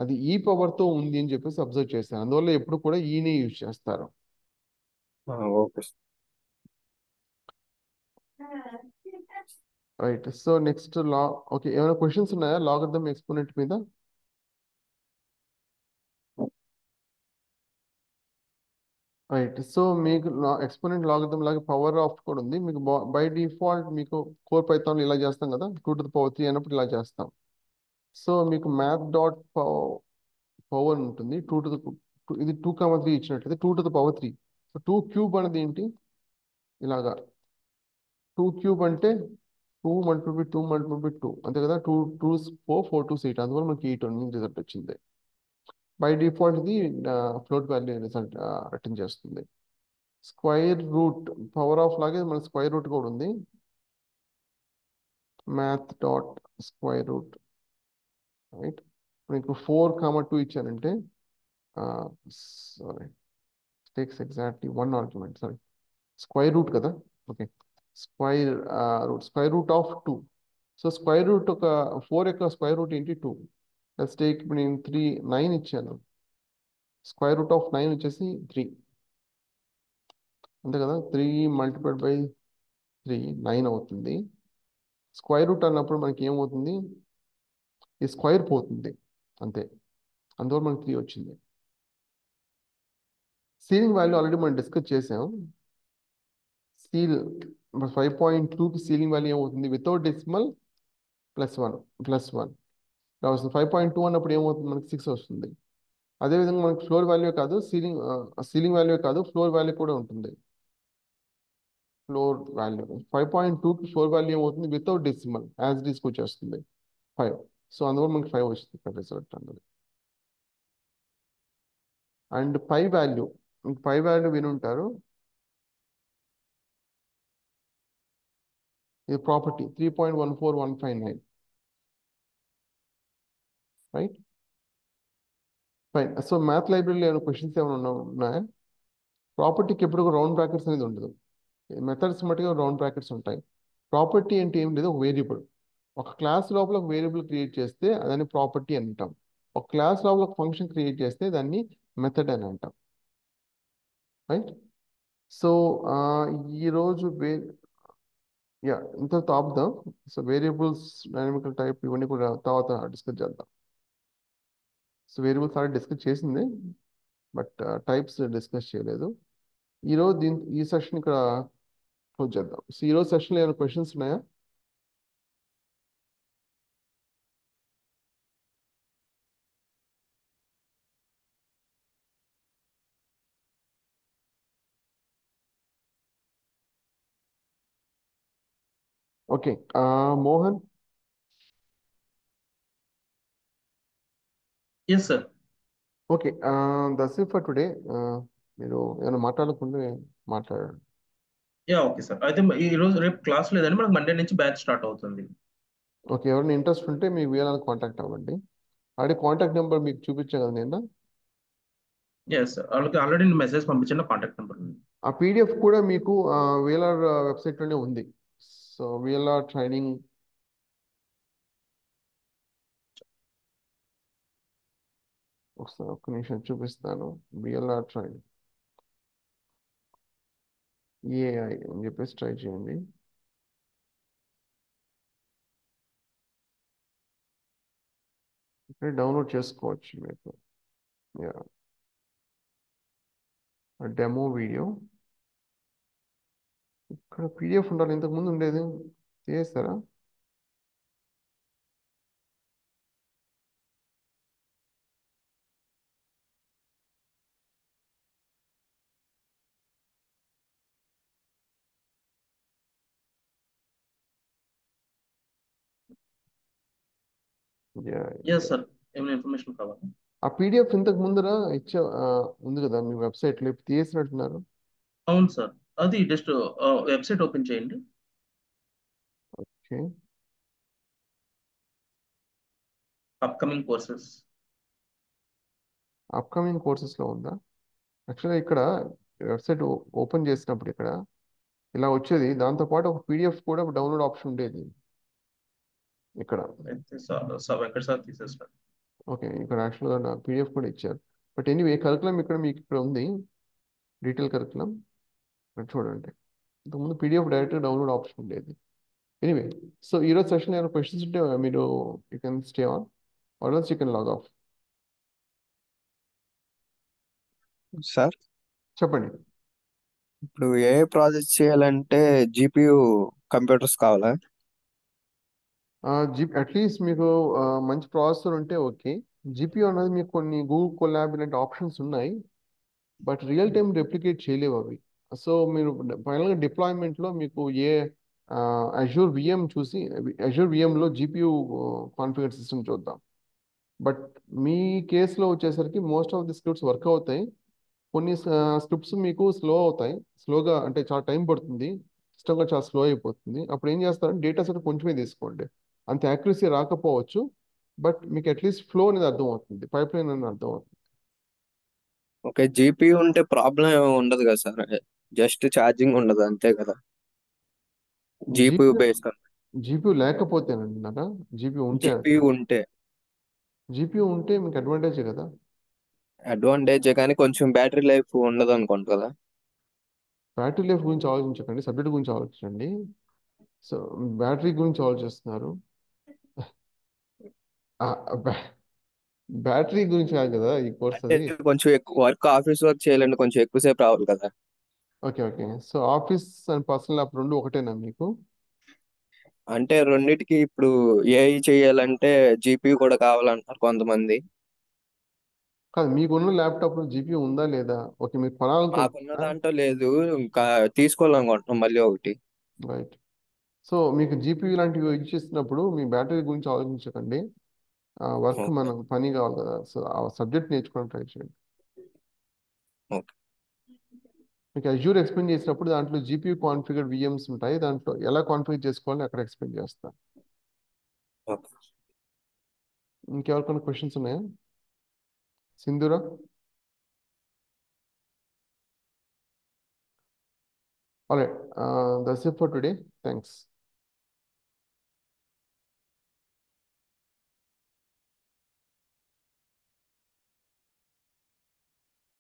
అది ఈ పవర్తో ఉంది అని చెప్పేసి అబ్జర్వ్ చేస్తాను. అందువల్ల ఎప్పుడు కూడా ఈనే యూజ్ చేస్తారు. Okay. Right. So next law. Okay, ఏమైనా క్వశ్చన్స్ ఉన్నాయా లాగరిథం ఎక్స్పోనెంట్ మీద? రైట్. సో మీకు ఎక్స్పోనెంట్ లాగరిథం లాగా పవర్ ఆఫ్ కూడా ఉంది మీకు. బై డిఫాల్ట్ మీకు కోర్ పైథాన్ ఇలా చేస్తాం కదా, 2 to the power 3 అన్నప్పుడు ఇలా చేస్తాం. సో మీకు మ్యాథ్ డాట్ పవర్ ఉంటుంది ఇది 2,3 ఇచ్చినట్లయితే 2 to the power 3. So 2 cube అనేది ఏంటి? ఇలాగా 2 క్యూబ్ అంటే 2 మల్టిపుల్ బై 2 మల్టిపుల్ బై 2 అంతే కదా, 2 2 4 4 2 8, అందువల్ల మనకి 8 రిజల్ట్ వచ్చింది. బై డిఫాల్ట్ ఇది ఫ్లోట్ వాల్యూ రిజల్ట్ రిటర్న్ చేస్తుంది. స్క్వైర్ రూట్ పవర్ ఆఫ్ లాగే మన స్క్వైర్ రూట్ కూడా ఉంది. Math dot square root, right. మీకు 4, 2 ఇచ్చారంటే sorry, takes exactly 1 argument, sorry square root కదా. Okay, square root of 2. So square root ఒక 4 యొక్క స్క్వైర్ రూట్ ఏంటి 2. లెట్స్ టేక్, ఇప్పుడు నేను 9 ఇచ్చాను, స్క్వైర్ రూట్ ఆఫ్ 9 వచ్చేసి 3, అంతే కదా. 3 మల్టిప్లైడ్ బై 3 9 అవుతుంది. స్క్వైర్ రూట్ అన్నప్పుడు మనకి ఏమవుతుంది, ఈ స్క్వైర్ పోతుంది అంతే, అందువల్ల మనకి 3 వచ్చింది. సీలింగ్ వాల్యూ ఆల్రెడీ మనం డిస్కస్ చేసాం. సీల్ 5.2కి సీలింగ్ వాల్యూ ఏమవుతుంది, వితౌట్ డెసిమల్ +1 +1 ఇలా వస్తుంది. 5.2 అన్నప్పుడు ఏమవుతుంది, మనకి 6 వస్తుంది. అదేవిధంగా మనకి ఫ్లోర్ వాల్యూ కాదు, సీలింగ్ వాల్యూ కాదు, ఫ్లోర్ వాల్యూ కూడా ఉంటుంది. ఫ్లోర్ వాల్యూ 5.2కి ఫ్లోర్ వాల్యూ ఏమవుతుంది, without decimal as it is వచ్చేస్తుంది 5. సో అందువల్ల మనకి 5 వచ్చింది ఇక్కడ రిజల్ట్ అన్నది. And pi value, pi value వినుంటారు, ఇది property 3.14159, right. Fine. So math లైబ్రరీలో ఏమైనా క్వశ్చన్స్ ఏమైనా ఉన్నాయా? ప్రాపర్టీకి ఎప్పుడు రౌండ్ బ్రాకెట్స్ అనేది ఉండదు, మెథడ్స్ మట్టుగా రౌండ్ బ్రాకెట్స్ ఉంటాయి. ప్రాపర్టీ అంటే ఏం లేదు, ఒక వేరియబుల్. ఒక క్లాస్ లోపల ఒక వేరియబుల్ క్రియేట్ చేస్తే దాన్ని ప్రాపర్టీ అని అంటాం. ఒక క్లాస్ లోపల ఒక ఫంక్షన్ క్రియేట్ చేస్తే దాన్ని మెథడ్ అని అంటాం, రైట్. సో ఈరోజు ఇంత ఆపుదాం. సో వేరియబుల్స్, డైనమికల్ టైప్ ఇవన్నీ కూడా తర్వాత డిస్కస్ చేద్దాం. సో వేరియబుల్స్ ఆల్రెడీ డిస్కస్ చేసింది, బట్ టైప్స్ డిస్కస్ చేయలేదు. ఈరోజు ఈ సెషన్ ఇక్కడ క్లోజ్ చేద్దాం. సో ఈరోజు సెషన్లో ఏమైనా క్వశ్చన్స్ ఉన్నాయా? Okay, Mohan. Yes sir. Okay, that's it for today. మీరు ఏమైనా మాట్లాడకుండా మాట్లాడండి. Yeah okay sir. అయితే ఈ రోజు రేపు క్లాస్ లేదండి, మనకు మండే నుంచి బ్యాచ్ స్టార్ట్ అవుతుంది. ఓకే, ఎవరైనా ఇంట్రెస్ట్ ఉంటే మీకు వీళ్ళని కాంటాక్ట్ అవ్వండి. ఆల్రెడీ కాంటాక్ట్ నెంబర్ మీకు చూపించా కదా నేను. ఎస్ సార్, వాళ్ళకి ఆల్రెడీ నేను మెసేజ్ పంపించిన కాంటాక్ట్ నెంబర్ ఉంది. ఆ పీడిఎఫ్ కూడా మీకు వీఆర్ఆర్ వెబ్సైట్లోనే ఉంది. సో వీఆర్ఆర్ ట్రైనింగ్, ఒకసారి ఒక్క నిమిషం చూపిస్తాను. వీఆర్ఆర్ ట్రైనింగ్ ఏఐ అని చెప్పేసి ట్రై చేయండి. ఇక్కడ డౌన్లోడ్ చేసుకోవచ్చు మీకు. యా, డెమో వీడియో ఇక్కడ పీడిఎఫ్ ఉండాలి, ఇంతకు ముందు ఉండేది చేస్తారా? ఎస్ సార్, ఏమైనా ఇన్ఫర్మేషన్ కావాలి? ఆ పీడిఎఫ్ ఇంతకు ముందర ఉంది కదా మీ వెబ్సైట్లో, ఇప్పుడు తీసినట్టున్నారు. అవును సార్, అది జస్ట్ వెబ్సైట్ ఓపెన్ చేయండి. Okay, upcoming courses. అప్కమింగ్ కోర్సెస్లో ఉందా? యాక్చువల్గా ఇక్కడ వెబ్సైట్ ఓపెన్ చేసినప్పుడు ఇక్కడ ఇలా వచ్చేది, దాంతోపాటు ఒక పీడిఎఫ్ కూడా డౌన్లోడ్ ఆప్షన్ ఉండేది ఇక్కడ. అయితే సార్ వెంకట్ సార్ తీసేస్తారు. ఓకే, ఇక్కడ యాక్చువల్గా పీడిఎఫ్ కూడా ఇచ్చారు. బట్ ఎనీవే, కరికులం ఇక్కడ మీకు ఇక్కడ ఉంది, డీటెయిల్ కరికులం ఇక్కడ చూడండి. ఇంతకుముందు పీడిఎఫ్ డైరెక్ట్గా డౌన్లోడ్ ఆప్షన్ ఉండేది. ఎనీవే, సో ఈరోజు సెషన్ ఏమైనా క్వశ్చన్స్ ఉంటే మీరు you can stay on or else you can log off. Sir, చెప్పండి. ఇప్పుడు ఏ ప్రాజెక్ట్ చేయాలంటే జీపీయూ కంప్యూటర్స్ కావాలా? అట్లీస్ట్ మీకు మంచి ప్రాసెసర్ ఉంటే ఓకే. జీపీయూ అనేది మీకు కొన్ని గూగుల్ కొలాబ్ ఇలాంటి ఆప్షన్స్ ఉన్నాయి, బట్ రియల్ టైం రెప్లికేట్ చేయలేవు అవి. సో మీరు ఫైనల్గా డిప్లాయ్మెంట్లో మీకు ఏ అజూర్ విఎం చూసి అజూర్ విఎంలో జీపీయూ కాన్ఫిగర్ సిస్టమ్ చూద్దాం. బట్ మీ కేసులో వచ్చేసరికి most of the scripts work అవుతాయి. కొన్ని స్క్రిప్ట్స్ మీకు స్లో అవుతాయి. స్లోగా అంటే చాలా టైం పడుతుంది. సిస్టమ్ కూడా చాలా స్లో అయిపోతుంది. అప్పుడు ఏం చేస్తారంటే డేటా సెట్ కొంచెమే తీసుకోండి. అంత యాక్యురసీ రాకపోవచ్చు, బట్ మీకు అట్లీస్ట్ ఫ్లో అనేది అర్థం అవుతుంది, పైప్ లైన్ అనేది అర్థం అవుతుంది. ఓకే, జీపీయూ ఉంటే ప్రాబ్లం ఏమి ఉండదు కదా సార్? జస్ట్ ఛార్జింగ్ ఉండదు అంతే కదా, జీపీయూ జీపీయూ బేస్డ్. జీపీయూ లేకపోతేనంటున్నారా? జీపీయూ ఉంటే జీపీయూ అంటున్నారు. ఉంటే జీపీయూ ఉంటే మీకు అడ్వాంటేజే కదా. అడ్వాంటేజే, కానీ కొంచెం బ్యాటరీ లైఫ్ ఉండదు అనుకుంటా కదా. బ్యాటరీ లైఫ్ గురించి ఆలోచించకండి, సబ్జెక్ట్ గురించి ఆలోచించండి. సో బ్యాటరీ గురించి ఆలోచిస్తున్నారు. ఆ, బ్యా- బ్యాటరీ గురించి కాదు కదా ఈ కోర్స్ అంటే అది. కొంచెం ఎక్కువ వర్క్, ఆఫీస్ వర్క్ చేయాలంటే కొంచెం ఎక్కువసేపు రావాలి కదా. Okay okay. So office and personal lap రెండు ఒకటేనా మీకు? అంటే రెండిటికి ఇప్పుడు ఏఐ చేయాలంటే జీపీయూ కూడా కావాలంటారు కొంతమంది. కాదు, మీకున్న ల్యాప్టాప్లో జీపీయూ ఉందా లేదా? ఓకే, మీరు మాకున్న కొనాలనుకుంటున్నారా? దాంట్లో లేదు, ఇంకా తీసుకోవాలనుకుంటున్నాం మళ్ళీ ఒకటి. రైట్. సో మీకు జీపీయూ లాంటివి యూజ్ చేస్తున్నప్పుడు మీ బ్యాటరీ గురించి ఆలోచించకండి. Work okay. మనం పని కావాలి కదా, సో ఆ సబ్జెక్ట్ నేర్చుకోవడం ట్రై చేయండి. ఓకే. మీకు అజ్యూర్ ఎక్స్ప్లెయిన్ చేసినప్పుడు దాంట్లో జీపీయూ కాన్ఫిగర్ విఎమ్స్ ఉంటాయి, దాంట్లో ఎలా కాన్ఫిగర్ చేసుకోవాలని అక్కడ ఎక్స్ప్లెయిన్ చేస్తాను. ఓకే. ఇంకెవరికైనా క్వశ్చన్స్ ఉన్నాయా? Sindhura? Alright, that's it for today. Thanks.